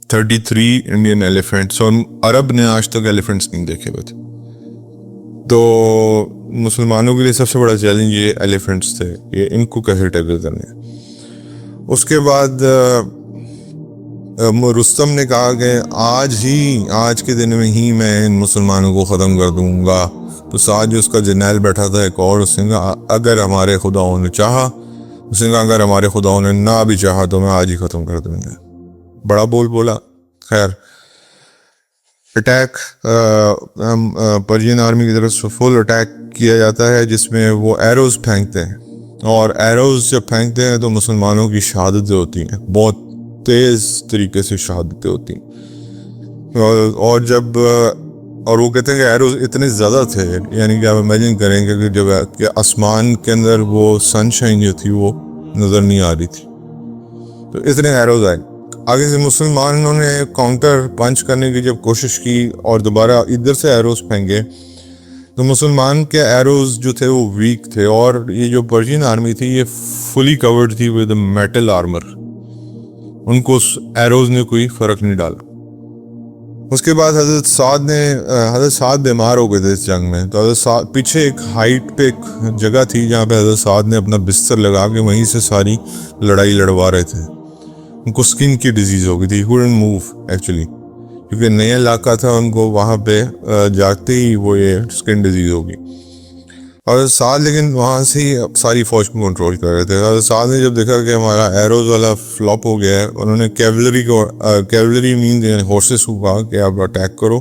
A: 33 انڈین ایلیفنٹس، اور عرب نے آج تک ایلیفنٹس نہیں دیکھے ہوئے تھے. تو مسلمانوں کے لیے سب سے بڑا چیلنج یہ ایلیفنٹس تھے، یہ ان کو کیسے ٹیکل کرنے. اس کے بعد رستم نے کہا کہ آج کے دن میں ہی میں ان مسلمانوں کو ختم کر دوں گا. تو ساتھ جو اس کا جرنیل بیٹھا تھا ایک اور، اس نے کہا اگر ہمارے خداؤں نے چاہا، اس نے کہا اگر ہمارے خداؤں نے نہ بھی چاہا تو میں آج ہی ختم کر دوں گا. بڑا بول بولا. خیر اٹیک پرشین آرمی کی طرف سے فل اٹیک کیا جاتا ہے، جس میں وہ ایروز پھینکتے ہیں، اور ایروز جب پھینکتے ہیں تو مسلمانوں کی شہادتیں ہوتی ہیں، بہت تیز طریقے سے شہادتیں ہوتی ہیں. اور جب اور وہ کہتے ہیں کہ ایروز اتنے زیادہ تھے, یعنی کہ آپ امیجن کریں کہ جب کہ آسمان کے اندر وہ سن شائن جو تھی وہ نظر نہیں آ رہی تھی, تو اتنے ایروز آئے. آگے سے مسلمانوں نے کاؤنٹر پنچ کرنے کی جب کوشش کی اور دوبارہ ادھر سے ایروز پھینکے, تو مسلمان کے ایروز جو تھے وہ ویک تھے, اور یہ جو پرشین آرمی تھی یہ فلی کورڈ تھی ود میٹل آرمر, ان کو ایروز نے کوئی فرق نہیں ڈالا. اس کے بعد حضرت سعد بیمار ہو گئے تھے اس جنگ میں, تو حضرت سعد پیچھے ایک ہائٹ پہ ایک جگہ تھی جہاں پہ حضرت سعد نے اپنا بستر لگا کے وہیں سے ساری لڑائی لڑوا رہے تھے. ان کو سکن کی ڈیزیز ہو گئی تھی, couldn't move ایکچولی, کیونکہ نیا علاقہ تھا ان کو, وہاں پہ جاتے ہی وہ یہ سکن ڈیزیز ہوگی. حضرت سعد لیکن وہاں سے ہی ساری فوج کو کنٹرول کر رہے تھے. حضرت سعد نے جب دیکھا کہ ہمارا ایروز والا فلاپ ہو گیا ہے, انہوں نے کیولری مینز ہارسز کو کہا کہ آپ اٹیک کرو.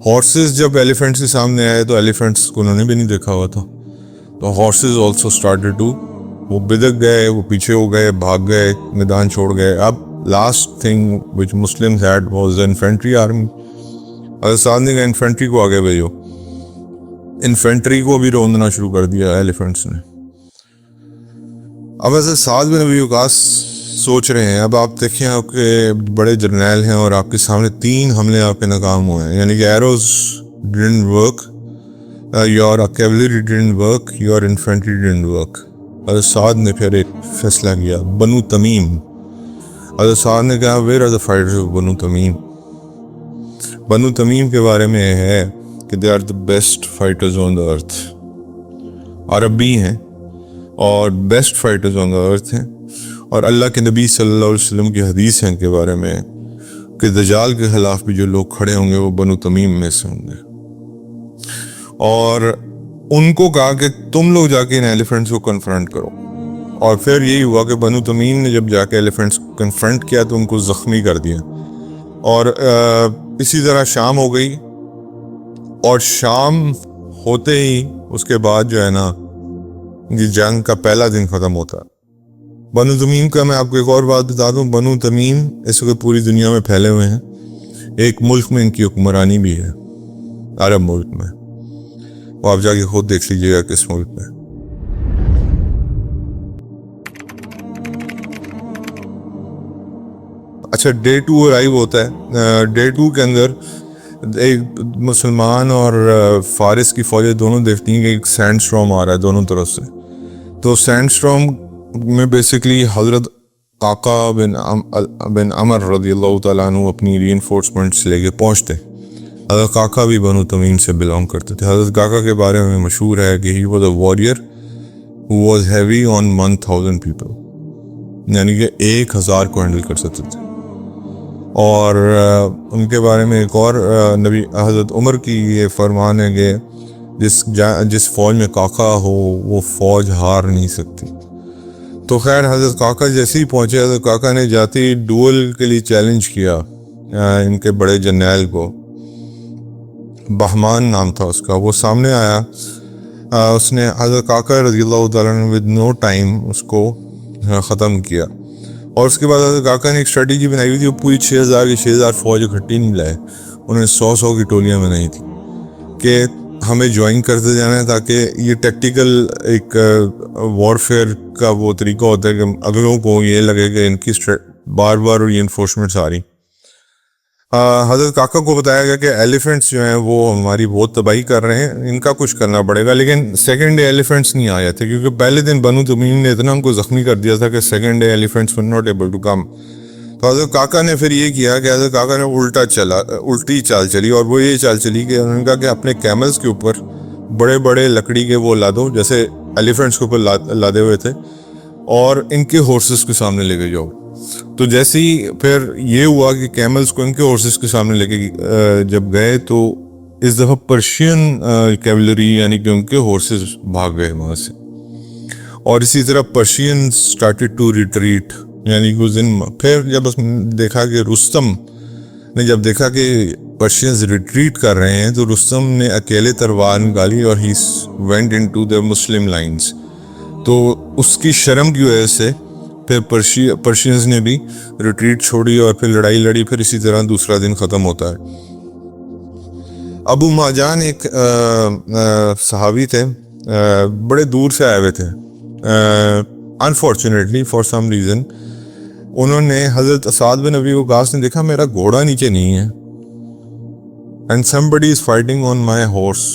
A: ہارسز جب ایلیفنٹس کے سامنے آئے تو ایلیفنٹس کو انہوں نے بھی نہیں دیکھا ہوا تھا, تو ہارسز آلسو اسٹارٹڈ ٹو, وہ بدک گئے, وہ پیچھے ہو گئے, بھاگ گئے, میدان چھوڑ گئے. اب last thing which Muslims had was infantry army. حضرت سعد نے کہا انفینٹری کو آگے بھیجو. انفینٹری کو بھی روندنا شروع کر دیا ایلیفنٹس نے. اب حضرت سعد بن ابی وقاص سوچ رہے ہیں, اب آپ دیکھیں آپ کے بڑے جرنیل ہیں اور آپ کے سامنے 3 حملے آپ کے ناکام ہوئے ہیں, یعنی کہ arrows didn't work, your cavalry didn't work, your infantry didn't work. حضرت سعد نے پھر ایک فیصلہ کیا, بنو تمیم. حضرت سعد نے کہا where are the fighters of Banu Tamim. Banu Tamim کے بارے میں ہے کہ they are the best fighters on the earth. عربی ہیں اور بیسٹ فائٹرز آن دا ارتھ ہیں, اور اللہ کے نبی صلی اللہ علیہ وسلم کی حدیث ہیں کے بارے میں کہ دجال کے خلاف بھی جو لوگ کھڑے ہوں گے وہ بنو تمیم میں سے ہوں گے. اور ان کو کہا کہ تم لوگ جا کے ان ایلیفنٹس کو کنفرنٹ کرو, اور پھر یہی ہوا کہ بنو تمیم نے جب جا کے ایلیفنٹس کو کنفرنٹ کیا تو ان کو زخمی کر دیا. اور اسی طرح شام ہو گئی, اور شام ہوتے ہی اس کے بعد جو ہے نا یہ جنگ کا پہلا دن ختم ہوتا. بنو تمیم کا میں آپ کو ایک اور بات بتا دوں, بنو تمیم اس وقت پوری دنیا میں پھیلے ہوئے ہیں. ایک ملک میں ان کی حکمرانی بھی ہے, عرب ملک میں, وہ آپ جا کے خود دیکھ لیجیے گا کس ملک میں. اچھا, ڈے 2 ارائیو ہوتا ہے. ڈے 2 کے اندر ایک مسلمان اور فارس کی فوجیں دونوں دیکھتی ہیں کہ ایک سینڈ سٹارم آ رہا ہے دونوں طرف سے. تو سینڈ سٹارم میں بیسکلی حضرت قعقاع بن عمر رضی اللہ تعالیٰ عنہ اپنی ری انفورسمنٹس لے کے پہنچتے. حضرت قعقاع بھی بنو تمیم سے بلانگ کرتے تھے. حضرت قعقاع کے بارے میں مشہور ہے کہ he was a warrior who was heavy on 1000 people, یعنی کہ 1000 کو ہینڈل کر سکتے تھے. اور ان کے بارے میں ایک اور نبی حضرت عمر کی یہ فرمان ہے کہ جس فوج میں قعقاع ہو وہ فوج ہار نہیں سکتی. تو خیر حضرت قعقاع جیسے ہی پہنچے, حضرت قعقاع نے جاتے ہی ڈوئل کے لیے چیلنج کیا ان کے بڑے جرنیل کو. بہمان نام تھا اس کا. وہ سامنے آیا, اس نے حضرت قعقاع رضی اللہ تعالیٰ نے ود نو ٹائم اس کو ختم کیا. اور اس کے بعد حضرت قعقاع نے ایک اسٹریٹجی بنائی ہوئی تھی, وہ پوری 6000 فوج اکٹھی نہیں لائے, انہوں نے 100 کی ٹولیاں بنائی تھی کہ ہمیں جوائن کرتے جانا ہے, تاکہ یہ ٹیکٹیکل ایک وارفیئر کا وہ طریقہ ہوتا ہے کہ اگلوں کو یہ لگے کہ ان کی بار بار ری انفورسمنٹس آ رہی. حضرت قعقاع کو بتایا گیا کہ ایلیفنٹس جو ہیں وہ ہماری بہت تباہی کر رہے ہیں, ان کا کچھ کرنا پڑے گا. لیکن سیکنڈ ڈے ایلیفنٹس نہیں آئے تھے, کیونکہ پہلے دن بنو تمیم نے اتنا ان کو زخمی کر دیا تھا کہ second day elephants were not able to come. تو حضرت قعقاع نے پھر یہ کیا کہ حضرت قعقاع نے الٹی چال چلی, اور وہ یہ چال چلی کہ انہوں نے کہا کہ اپنے کیملز کے اوپر بڑے بڑے لکڑی کے وہ لادو جیسے ایلیفنٹس کے اوپر لادے ہوئے تھے, اور ان کے ہورسز کے سامنے لے کے جاؤ. تو جیسے ہی پھر یہ ہوا کہ کیملز کو ان کے ہورسز کے سامنے لے کے جب گئے, تو اس دفعہ پرشین کیولری یعنی کہ ان کے ہورسز بھاگ گئے وہاں سے. اور اسی طرح پرشین سٹارٹڈ ٹو ریٹریٹ, یعنی کچھ دن پھر جب اس دیکھا کہ رستم نے جب دیکھا کہ پرشینز ریٹریٹ کر رہے ہیں, تو رستم نے اکیلے تلوار نکالی اور he went into the Muslim lines. تو اس کی شرم کی وجہ سے پھر پرشینز نے بھی ریٹریٹ چھوڑی اور پھر لڑائی لڑی. پھر اسی طرح دوسرا دن ختم ہوتا ہے. ابو ماجان ایک صحابی تھے, بڑے دور سے آئے ہوئے تھے. انفارچونیٹلی فار سم ریزن انہوں نے حضرت سعد بن ابی وقاص نے دیکھا میرا گھوڑا نیچے نہیں ہے, and somebody is fighting on my horse.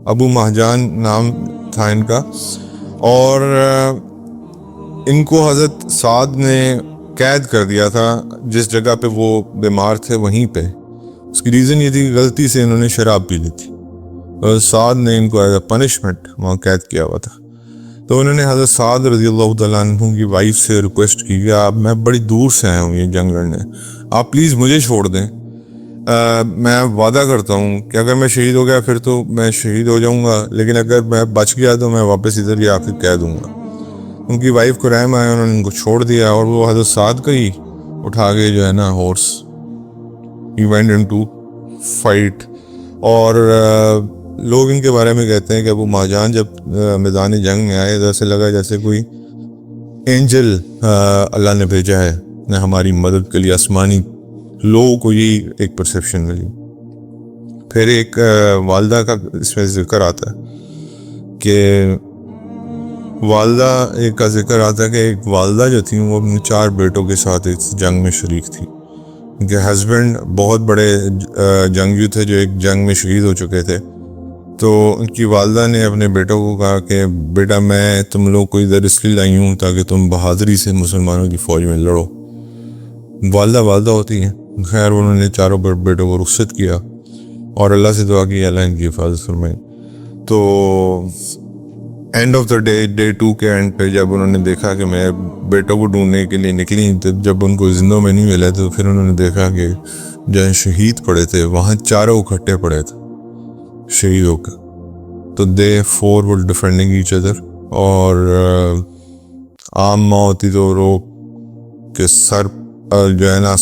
A: ابو مہجان نام تھا ان کا, اور ان کو حضرت سعد نے قید کر دیا تھا جس جگہ پہ وہ بیمار تھے وہیں پہ. اس کی ریزن یہ تھی کہ غلطی سے انہوں نے شراب پی لی تھی, اور سعد نے ان کو ایز اے پنشمنٹ وہاں قید کیا ہوا تھا. تو انہوں نے حضرت سعد رضی اللہ تعالیٰ عنہ کی وائف سے ریکویسٹ کی کہ آپ, میں بڑی دور سے آیا ہوں یہ جنگ لڑنے, آپ پلیز مجھے چھوڑ دیں. میں وعدہ کرتا ہوں کہ اگر میں شہید ہو گیا پھر تو میں شہید ہو جاؤں گا, لیکن اگر میں بچ گیا تو میں واپس ادھر ہی آ کے کہہ دوں گا. ان کی وائف کو رحم آیا, انہوں نے ان کو چھوڑ دیا, اور وہ حضرت سعد کا ہی اٹھا کے جو ہے نا horse he went into fight. اور لوگ ان کے بارے میں کہتے ہیں کہ ابو مہجان جب میدان جنگ میں آئے ایسے لگا جیسے کوئی اینجل اللہ نے بھیجا ہے نے ہماری مدد کے لیے. آسمانی لوگوں کو یہی ایک پرسیپشن ملی. پھر ایک والدہ کا اس میں ذکر آتا ہے کہ والدہ ایک کا ذکر آتا ہے کہ ایک والدہ جو تھیں وہ اپنے 4 بیٹوں کے ساتھ اس جنگ میں شریک تھی. ان کے ہسبینڈ بہت بڑے جنگجو تھے جو ایک جنگ میں شہید ہو چکے تھے. تو ان کی والدہ نے اپنے بیٹوں کو کہا کہ بیٹا میں تم لوگ کو ادھر اس لیے لائی ہوں تاکہ تم بہادری سے مسلمانوں کی فوج میں لڑو. والدہ ہوتی ہیں. خیر انہوں نے 4 بیٹوں کو رخصت کیا اور اللہ سے دعا کی اللہ ان کی حفاظت فرمائے. تو اینڈ آف دا ڈے 2 کے اینڈ پہ جب انہوں نے دیکھا کہ میں بیٹوں کو ڈھونڈنے کے لیے نکلی, تو جب ان کو زندوں میں نہیں ملا تو پھر انہوں نے دیکھا کہ جہاں شہید پڑے تھے وہاں 4 اکٹھے پڑے تھے شہید ہو کے. تو they 4 were defending each other. اور عام ماں ہوتی تو رو کے سر جو ہے نا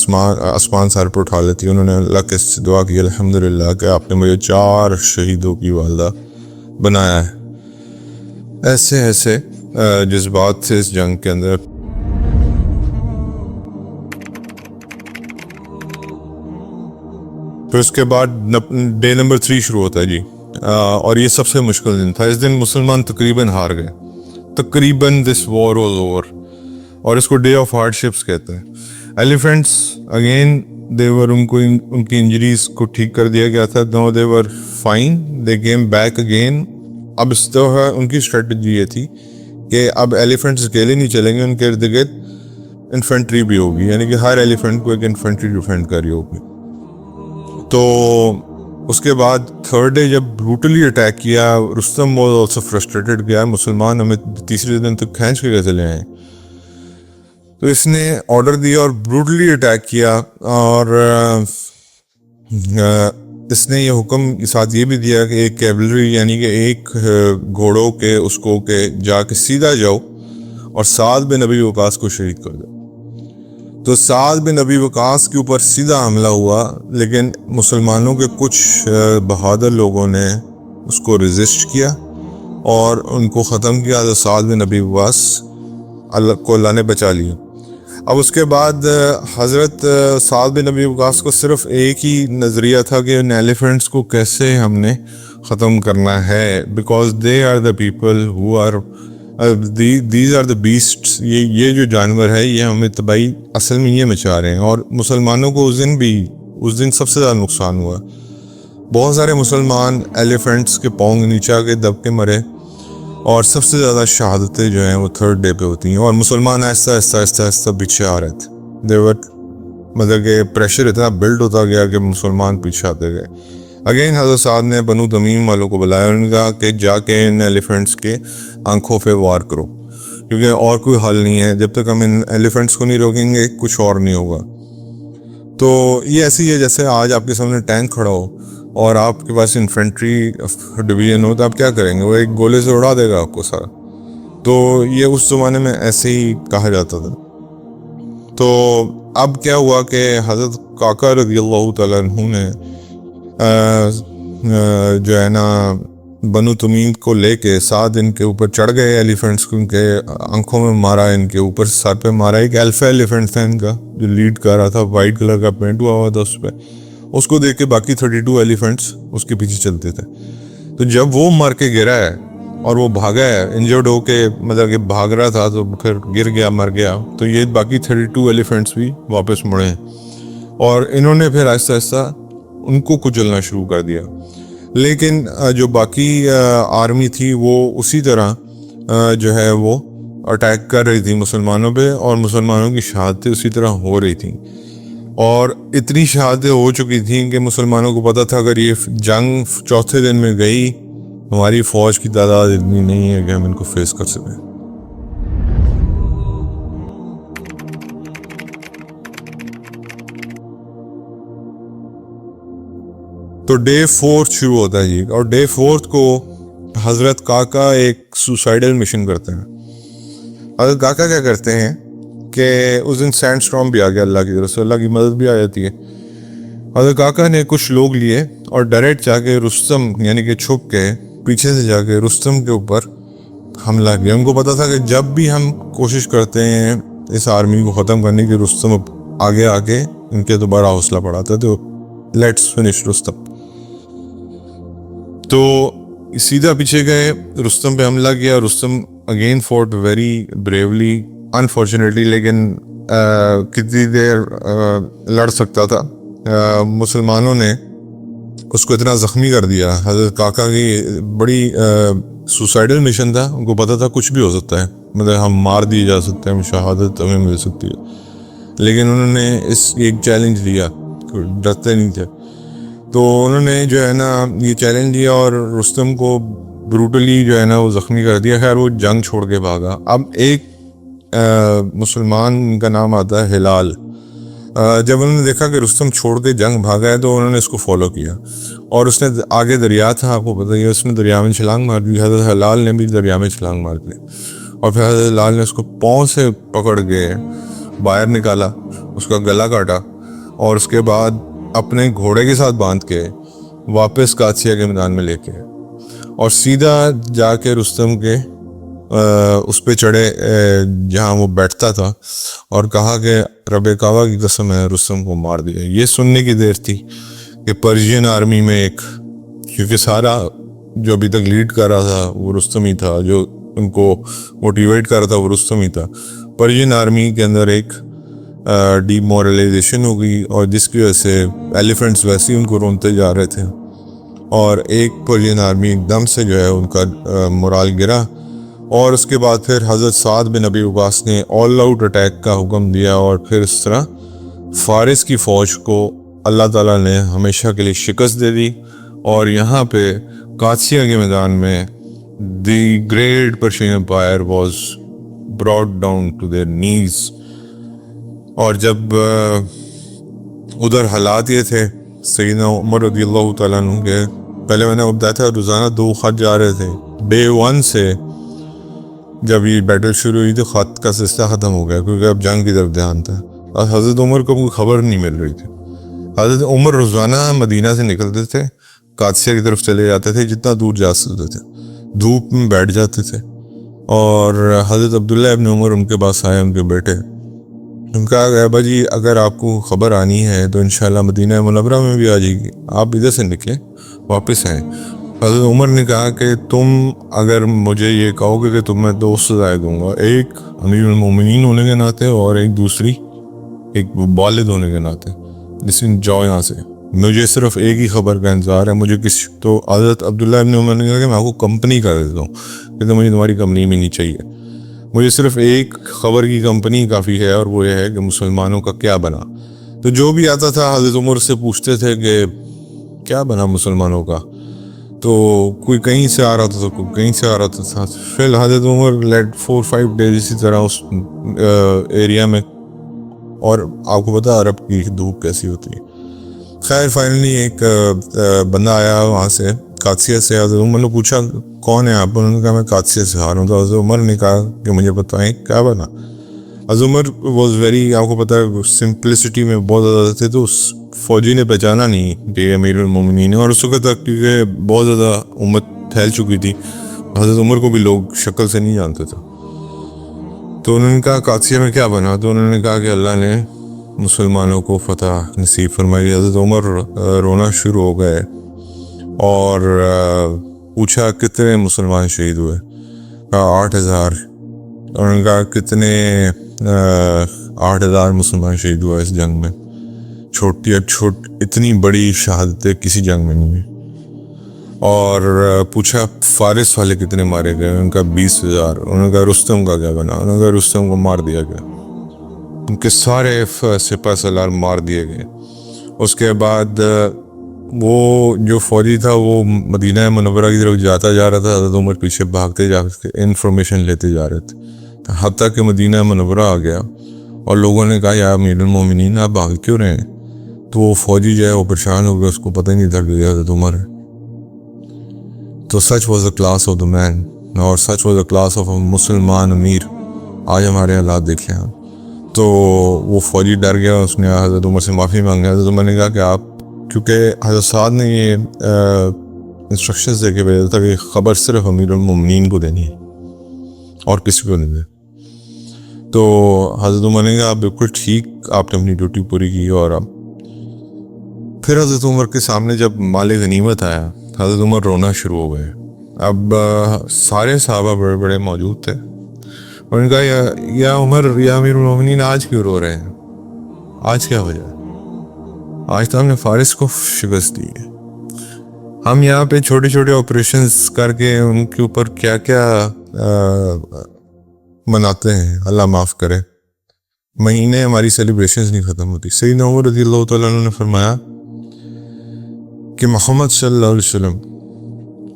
A: آسمان سر پہ اٹھا لیتی. انہوں نے اللہ کے دعا کی الحمدللہ کہ آپ نے مجھے 4 شہیدوں کی والدہ بنایا ہے. ایسے جذبات تھے اس جنگ کے اندر. پھر اس کے بعد ڈے نمبر 3 شروع ہوتا ہے جی, اور یہ سب سے مشکل دن تھا. اس دن مسلمان تقریباً ہار گئے, تقریباً دس وار واز اوور, اور اس کو ڈے آف ہارڈ شپس کہتے ہیں. ایلیفینٹس اگین دیور ان کی انجریز کو ٹھیک کر دیا گیا تھا. No they were fine, they came back again. اب اس طرح ان کی اسٹریٹجی یہ تھی کہ اب ایلیفینٹس اکیلے نہیں چلیں گے, ان کے ارد گرد انفینٹری بھی ہوگی, یعنی کہ ہر ایلیفینٹ کو ایک انفینٹری ڈیفینڈ کری ہوگی. تو اس کے بعد 3rd ڈے جب بروٹلی اٹیک کیا, رستم واز آلسو فرسٹریٹڈ گیا مسلمان ہمیں تیسرے دن تک کھینچ کے چلے آئے. تو اس نے آرڈر دیا اور بروٹلی اٹیک کیا, اور اس نے یہ حکم ساتھ یہ بھی دیا کہ ایک کیولری یعنی کہ ایک گھوڑوں کے اس کو کہ جا کے سیدھا جاؤ اور سعد بن ابی وقاص کو شہید کر دو. تو سعد بن ابی وقاص کے اوپر سیدھا حملہ ہوا, لیکن مسلمانوں کے کچھ بہادر لوگوں نے اس کو ریزسٹ کیا اور ان کو ختم کیا. تو سعد بن ابی وقاص اللہ نے بچا لیا. اب اس کے بعد حضرت سعد بن ابی وقاص کو صرف ایک ہی نظریہ تھا کہ ان ایلیفینٹس کو کیسے ہم نے ختم کرنا ہے, because they are the people who are these are the beasts. یہ جو جانور ہے یہ ہمیں تباہی اصل میں یہ مچا رہے ہیں. اور مسلمانوں کو اس دن سب سے زیادہ نقصان ہوا. بہت سارے مسلمان ایلیفینٹس کے پاؤں نیچے آ کے دب کے مرے, اور سب سے زیادہ شہادتیں جو ہیں وہ 3rd ڈے پہ ہوتی ہیں. اور مسلمان آہستہ پیچھے آ رہے تھے. مطلب کہ پریشر اتنا بلڈ ہوتا گیا کہ مسلمان پیچھے آتے گئے. اگین حضرت سعد نے بنو تمیم والوں کو بلایا, انہوں نے کہا کہ جا کے ان ایلیفینٹس کے آنکھوں پہ وار کرو, کیونکہ اور کوئی حل نہیں ہے. جب تک ہم ان ایلیفینٹس کو نہیں روکیں گے کچھ اور نہیں ہوگا. تو یہ ایسی ہے جیسے آج آپ کے سامنے ٹینک کھڑا ہو اور آپ کے پاس انفینٹری ڈویژن ہو تو آپ کیا کریں گے, وہ ایک گولے سے اڑا دے گا آپ کو سارا. تو یہ اس زمانے میں ایسے ہی کہا جاتا تھا. تو اب کیا ہوا کہ حضرت کاکا رضی اللہ تعالیٰ عنہ نے جو ہے نا بنو تمیم کو لے کے 7 ان کے اوپر چڑھ گئے ایلیفینٹس کو, ان کے آنکھوں میں مارا, ان کے اوپر سر پہ مارا. ایک الفا ایلیفینٹ تھا ان کا جو لیڈ کر رہا تھا, وائٹ کلر کا پینٹ ہوا تھا اس پہ. اس کو دیکھ کے باقی 32 ایلیفینٹس اس کے پیچھے چلتے تھے. تو جب وہ مر کے گرا ہے اور وہ بھاگا ہے انجرڈ ہو کے, مطلب کہ بھاگ رہا تھا تو پھر گر گیا, مر گیا, تو یہ باقی 32 ایلیفینٹس بھی واپس مڑے ہیں اور انہوں نے پھر آہستہ آہستہ ان کو کچلنا شروع کر دیا. لیکن جو باقی آرمی تھی وہ اسی طرح جو ہے وہ اٹیک کر رہی تھی مسلمانوں پہ, اور مسلمانوں کی شہادتیں اسی طرح ہو رہی تھیں. اور اتنی شہادتیں ہو چکی تھیں کہ مسلمانوں کو پتہ تھا اگر یہ جنگ 4تھے دن میں گئی, ہماری فوج کی تعداد اتنی نہیں ہے کہ ہم ان کو فیس کر سکیں. تو ڈے 4 شروع ہوتا ہے جی, اور ڈے 4 کو حضرت کاکا ایک سوسائڈل مشن کرتے ہیں. حضرت کاکا کیا کرتے ہیں کہ اس دن سینڈ اسٹارم بھی آ گیا, اللہ کی طرف سے, اللہ کی مدد بھی آ جاتی ہے. حضرت کاکا نے کچھ لوگ لیے اور ڈائریکٹ جا کے رستم, یعنی کہ چھپ کے پیچھے سے جا کے رستم کے اوپر حملہ کیا. ان کو پتا تھا کہ جب بھی ہم کوشش کرتے ہیں اس آرمی کو ختم کرنے کی, رستم آگے آ کے ان کے دوبارہ حوصلہ بڑھاتا ہے, تو لیٹس فنش رستم. تو سیدھا پیچھے گئے, رستم پہ حملہ کیا. Rustam again fought very bravely, unfortunately, لیکن کتنی دیر لڑ سکتا تھا. مسلمانوں نے اس کو اتنا زخمی کر دیا. حضرت کاکا کی بڑی سوسائڈل مشن تھا, ان کو پتا تھا کچھ بھی ہو سکتا ہے, مطلب ہم مار دیے جا سکتے ہیں, ہم شہادت ہمیں مل سکتی ہے. لیکن انہوں نے اس ایک چیلنج لیا, ڈرتے نہیں تھے. تو انہوں نے جو ہے نا یہ چیلنج دیا اور رستم کو بروٹلی جو ہے نا وہ زخمی کر دیا. خیر وہ جنگ چھوڑ کے بھاگا. اب ایک مسلمان کا نام آتا ہے ہلال. جب انہوں نے دیکھا کہ رستم چھوڑ کے جنگ بھاگا ہے تو انہوں نے اس کو فالو کیا, اور اس نے آگے دریا تھا, آپ کو پتہ ہی ہے, اس نے دریا میں چھلانگ مار دی. حضرت ہلال نے بھی دریا میں چھلانگ مار دی, اور پھر حضرت ہلال نے اس کو پاؤں سے پکڑ کے باہر نکالا, اس کا گلا کاٹا, اور اس کے بعد اپنے گھوڑے کے ساتھ باندھ کے واپس قادسیہ کے میدان میں لے کے, اور سیدھا جا کے رستم کے اس پہ چڑھے جہاں وہ بیٹھتا تھا, اور کہا کہ رب کعبہ کی قسم ہے رستم کو مار دیا. یہ سننے کی دیر تھی کہ پرشین آرمی میں ایک, کیونکہ سارا جو ابھی تک لیڈ کر رہا تھا وہ رستم ہی تھا, جو ان کو موٹیویٹ کر رہا تھا وہ رستم ہی تھا. پرشین آرمی کے اندر ایک ڈی مورلائزیشن ہو گئی, اور جس کی وجہ سے ایلیفینٹس ویسے ہی ان کو رونتے جا رہے تھے, اور ایک پرشین آرمی ایک دم سے جو ہے ان کا مورال گرا. اور اس کے بعد پھر حضرت سعد بن ابی وقاص نے آل آؤٹ اٹیک کا حکم دیا, اور پھر اس طرح فارس کی فوج کو اللہ تعالیٰ نے ہمیشہ کے لیے شکست دے دی. اور یہاں پہ قادسیہ کے میدان میں the great Persian Empire was brought down to their knees. اور جب ادھر حالات یہ تھے, سیدنا عمر رضی اللہ تعالیٰ عنہ کے, پہلے میں نے بتایا تھا روزانہ 2 خط جا رہے تھے. ڈے 1 سے جب یہ بیٹل شروع ہوئی تو خط کا سلسلہ ختم ہو گیا, کیونکہ اب جنگ کی طرف دھیان تھا. اور حضرت عمر کو کوئی خبر نہیں مل رہی تھی. حضرت عمر روزانہ مدینہ سے نکلتے تھے, قادسیہ کی طرف چلے جاتے تھے, جتنا دور جا سکتے تھے, دھوپ میں بیٹھ جاتے تھے. اور حضرت عبداللہ ابن عمر ان کے پاس آئے, ان کے بیٹے. ان کا ابا جی اگر آپ کو خبر آنی ہے تو انشاءاللہ مدینہ منورہ میں بھی آ جائے گی, آپ ادھر سے نکلیں واپس آئیں. حضرت عمر نے کہا کہ تم اگر مجھے یہ کہو گے کہ تم میں 2 سزائیں دوں گا, ایک امیر المومنین ہونے کے ناطے اور ایک دوسری ایک والد ہونے کے ناطے, لیکن جاؤ یہاں سے, مجھے صرف ایک ہی خبر کا انتظار ہے. مجھے تو حضرت عبداللہ ابن عمر نے کہا کہ میں آپ کو کمپنی کر دیتا ہوں, کہ مجھے تمہاری کمپنی میں نہیں چاہیے, مجھے صرف ایک خبر کی کمپنی کافی ہے, اور وہ یہ ہے کہ مسلمانوں کا کیا بنا. تو جو بھی آتا تھا حضرت عمر سے پوچھتے تھے کہ کیا بنا مسلمانوں کا, تو کوئی کہیں سے آ رہا تھا تو کوئی کہیں سے آ رہا تھا. پھر حضرت عمر لیٹ 4-5 ڈیز اسی طرح اس ایریا میں, اور آپ کو پتا عرب کی دھوپ کیسی ہوتی ہے. خیر فائنلی ایک بندہ آیا وہاں سے قادسیہ سے. حضرت عمر نے پوچھا کون ہے آپ, انہوں نے کہا میں قادسیہ سے آ رہا ہوں. تو حضرت عمر نے کہا کہ مجھے بتائیں کیا بنا. حضرت عمر واز ویری, آپ کو پتا ہے سمپلسٹی میں بہت زیادہ تھے, تو فوجی نے پہچانا نہیں کہ امیر المومنین ہے, اور اس وقت تک کیونکہ بہت زیادہ امت پھیل چکی تھی. حضرت عمر کو بھی لوگ شکل سے نہیں جانتے تھے. تو انہوں نے کہا قادسیہ میں کیا بنا؟ تو انہوں نے کہا کہ اللہ نے مسلمانوں کو فتح نصیب فرمائی. حضرت عمر رونا شروع ہو گئے اور پوچھا کتنے مسلمان شہید ہوئے؟ کہا 8,000. انہوں نے کہا کتنے 8,000 مسلمان شہید ہوئے اس جنگ میں. اتنی بڑی شہادتیں کسی جنگ میں نہیں ہوئی. اور پوچھا فارس والے کتنے مارے گئے؟ ان کا 20,000. انہوں نے کہا رستم کا کیا بنا؟ انہوں نے کہا رستم کو مار دیا گیا. ان کے سارے سپہ سالار مار دیے گئے. اس کے بعد وہ جو فوجی تھا وہ مدینہ منورہ کی طرف جاتا جا رہا تھا. حضرت عمر پیچھے بھاگتے جا کے انفارمیشن لیتے جا رہے تھے حتیٰ کہ مدینہ منورہ آ گیا اور لوگوں نے کہا یا امیر المومنین آپ بھاگ کیوں رہے ہیں؟ تو وہ فوجی جو ہے وہ پریشان ہو گیا, اس کو پتہ ہی نہیں تھا کہ حضرت عمر ہے. تو such was a class of the man اور such was a class of a مسلمان امیر. آج ہمارے حالات دیکھ لیں آپ. تو وہ فوجی ڈر گیا, اس نے حضرت عمر سے معافی مانگا. حضرت عمر نے کہا کہ آپ, کیونکہ حضرت سعد نے یہ انسٹرکشنز دے کے بھیجا تھا کہ خبر صرف امیر المومنین کو دینی ہے اور کسی کو نہیں دے. تو حضرت عمر نے کہا بالکل ٹھیک, آپ نے اپنی ڈیوٹی پوری کی. اور اب پھر حضرت عمر کے سامنے جب مال غنیمت آیا, حضرت عمر رونا شروع ہو گئے. اب سارے صحابہ بڑے بڑے موجود تھے. اور ان کا یا عمر یا امیر المومنین آج کیوں رو رہے ہیں؟ آج کیا وجہ ہے؟ آج تو ہم نے فارس کو شکست دی ہے. ہم یہاں پہ چھوٹے چھوٹے آپریشنز کر کے ان کے اوپر کیا کیا مناتے ہیں, اللہ معاف کرے. مہینے ہماری سیلیبریشنز نہیں ختم ہوتی. سیدنا عمر رضی اللہ تعالیٰ عنہ نے فرمایا کہ محمد صلی اللہ علیہ وسلم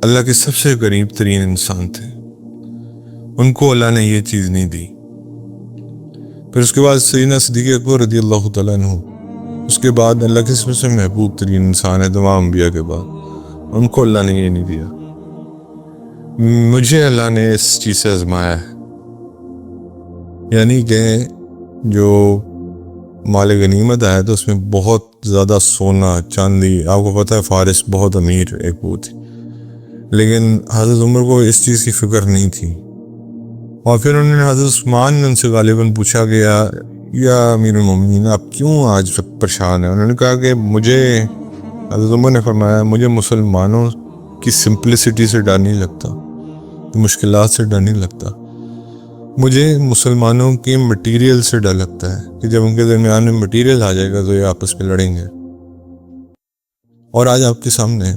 A: اللہ کے سب سے قریب ترین انسان تھے, ان کو اللہ نے یہ چیز نہیں دی. پھر اس کے بعد سیدنا صدیق اکبر رضی اللہ تعالیٰ عنہ, اس کے بعد اللہ کے سب سے محبوب ترین انسان ہے تمام انبیاء کے بعد, ان کو اللہ نے یہ نہیں دیا. مجھے اللہ نے اس چیز سے آزمایا ہے, یعنی کہ جو مال غنیمت آیا تو اس میں بہت زیادہ سونا چاندی. آپ کو پتہ ہے فارس بہت امیر ایک وہ تھی, لیکن حضرت عمر کو اس چیز کی فکر نہیں تھی. اور پھر انہوں نے حضرت عثمان نے ان سے غالباً پوچھا کہ یا امیر المومنین آپ کیوں آج پریشان ہیں؟ انہوں نے کہا کہ مجھے, حضرت عمر نے فرمایا مجھے مسلمانوں کی سمپلسٹی سے ڈر نہیں لگتا, مشکلات سے ڈر نہیں لگتا, مجھے مسلمانوں کی مٹیریل سے ڈر لگتا ہے کہ جب ان کے درمیان میں مٹیریل آ جائے گا تو یہ آپس میں لڑیں گے. اور آج آپ کے سامنے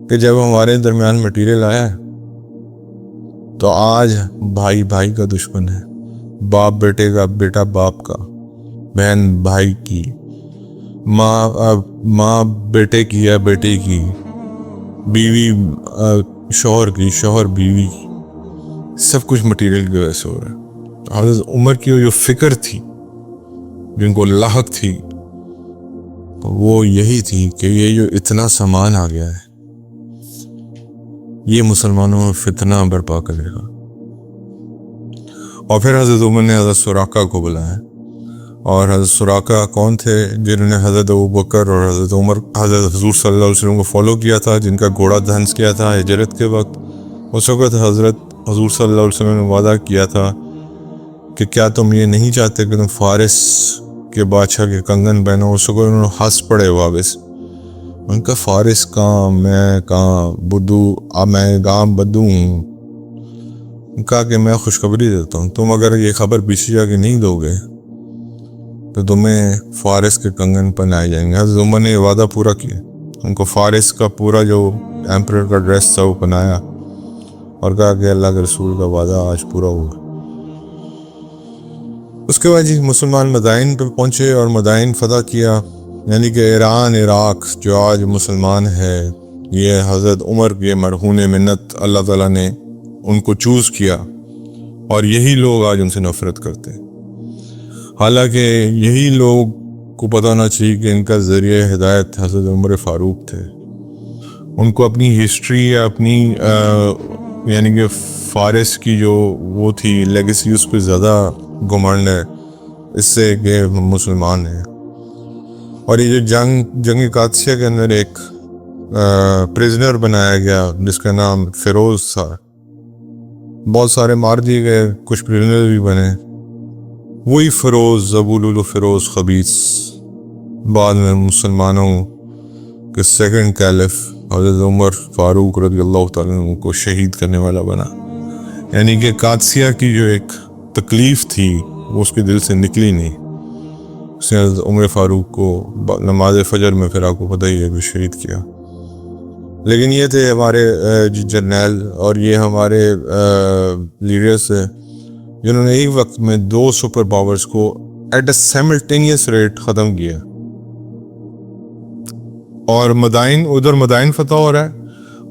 A: کہ جب ہمارے درمیان مٹیریل آیا ہے تو آج بھائی بھائی کا دشمن ہے, باپ بیٹے کا, بیٹا باپ کا, بہن بھائی کی, ماں بیٹے کی یا بیٹے کی, بیوی شوہر کی, شوہر بیوی کی, سب کچھ مٹیریل کی وجہ سے ہو رہا ہے. حضرت عمر کی جو فکر تھی, جن کو لاحق تھی, وہ یہی تھی کہ یہ جو اتنا سامان آ گیا ہے یہ مسلمانوں میں فتنہ برپا کرے گا. اور پھر حضرت عمر نے حضرت سراقہ کو بلایا, اور حضرت سراقہ کون تھے؟ جنہوں نے حضرت ابوبکر اور حضرت عمر, حضرت حضور صلی اللہ علیہ وسلم کو فالو کیا تھا, جن کا گھوڑا دھنس کیا تھا ہجرت کے وقت. اس وقت حضرت حضور صلی اللہ علیہ وسلم نے وعدہ کیا تھا کہ کیا تم یہ نہیں چاہتے کہ تم فارس کے بادشاہ کے کنگن پہنو؟ اس وقت انہوں نے ہنس پڑے واپس. ان کا فارس کہاں, میں کہاں, میں گاں بدو ہوں. کہا کہ میں خوشخبری دیتا ہوں, تم اگر یہ خبر پیچھے جا کے نہیں دو گے تو تمہیں فارس کے کنگن پہنائے جائیں گے. حضرت عمر نے یہ وعدہ پورا کیا, ان کو فارس کا پورا جو ایمپرر کا ڈریس تھا وہ پہنایا اور کہا کہ اللہ کے رسول کا وعدہ آج پورا ہوا. اس کے بعد مسلمان مدائن پہ پہنچے اور مدائن فتح کیا, یعنی کہ ایران عراق جو آج مسلمان ہے, یہ حضرت عمر کے مرہون منت اللہ تعالیٰ نے ان کو چوز کیا, اور یہی لوگ آج ان سے نفرت کرتے ہیں. حالانکہ یہی لوگ کو پتہ ہونا چاہیے کہ ان کا ذریعہ ہدایت حضرت عمر فاروق تھے. ان کو اپنی ہسٹری یا اپنی یعنی کہ فارس کی جو وہ تھی لیگیسی, اس پہ زیادہ گھمنڈ ہے اس سے کہ مسلمان ہیں. اور یہ جو جنگ قادسیہ کے اندر ایک پریزنر بنایا گیا جس کا نام فیروز تھا. بہت سارے مار دیے گئے, کچھ پریزنر بھی بنے. وہی فیروز, ابو لولو فیروز خبیث, بعد میں مسلمانوں کے سیکنڈ کیلف حضرت عمر فاروق رضی اللہ تعالیٰ عنہ کو شہید کرنے والا بنا. یعنی کہ قادسیہ کی جو ایک تکلیف تھی وہ اس کے دل سے نکلی نہیں. اس نے حضرت عمر فاروق کو نماز فجر میں پھر آپ کو پتہ ہی ہے کہ شہید کیا. لیکن یہ تھے ہمارے جرنیل اور یہ ہمارے لیڈرز تھے جنہوں نے ایک وقت میں 2 سپر پاورز کو ایٹ اے سیملٹینیس ریٹ ختم کیا. اور ادھر مدائن فتح ہو رہا ہے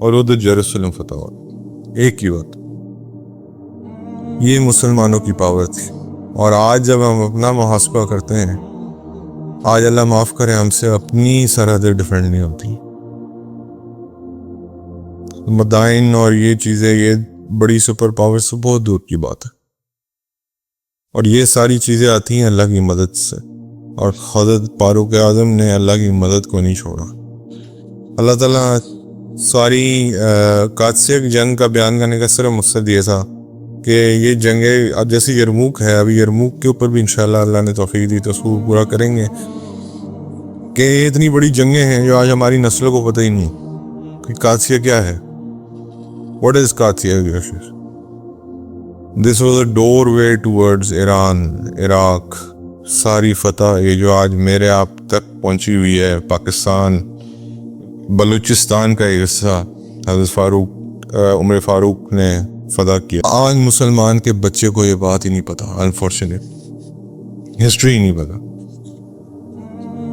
A: اور ادھر یروشلم فتح ہو رہا ہے, ایک ہی وقت. یہ مسلمانوں کی پاور تھی. اور آج جب ہم اپنا محاسبہ کرتے ہیں, آج اللہ معاف کرے ہم سے اپنی سرحدیں ڈیفینڈ نہیں ہوتی. مدائن اور یہ چیزیں, یہ بڑی سپر پاور سے بہت دور کی بات ہے. اور یہ ساری چیزیں آتی ہیں اللہ کی مدد سے, اور حضرت فاروق اعظم نے اللہ کی مدد کو نہیں چھوڑا. اللہ تعالیٰ ساری قادسیہ کی جنگ کا بیان کرنے کا صرف مقصد یہ تھا کہ یہ جنگیں اب جیسے یرموک ہے, ابھی یرموک کے اوپر بھی انشاءاللہ اللہ نے توفیق دی تو اس کو پورا کریں گے, کہ یہ اتنی بڑی جنگیں ہیں جو آج ہماری نسلوں کو پتہ ہی نہیں کہ قادسیہ کیا ہے. What is Qadisiyyah? This was a doorway towards Iran, Iraq, ساری فتح یہ جو آج میرے آپ تک پہنچی ہوئی ہے. پاکستان, بلوچستان کا ایک حصہ حضرت عمر فاروق نے فتح کیا. آج مسلمان کے بچے کو یہ بات ہی نہیں پتا, انفارچونیٹ ہسٹری نہیں پتا,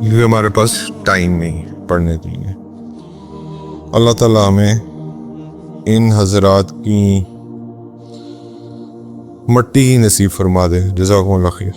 A: کیونکہ ہمارے پاس ٹائم نہیں پڑھنے کے لیے. اللہ تعالیٰ ہمیں ان حضرات کی مٹی ہی نصیب فرما دے. جزاکم اللہ خیر.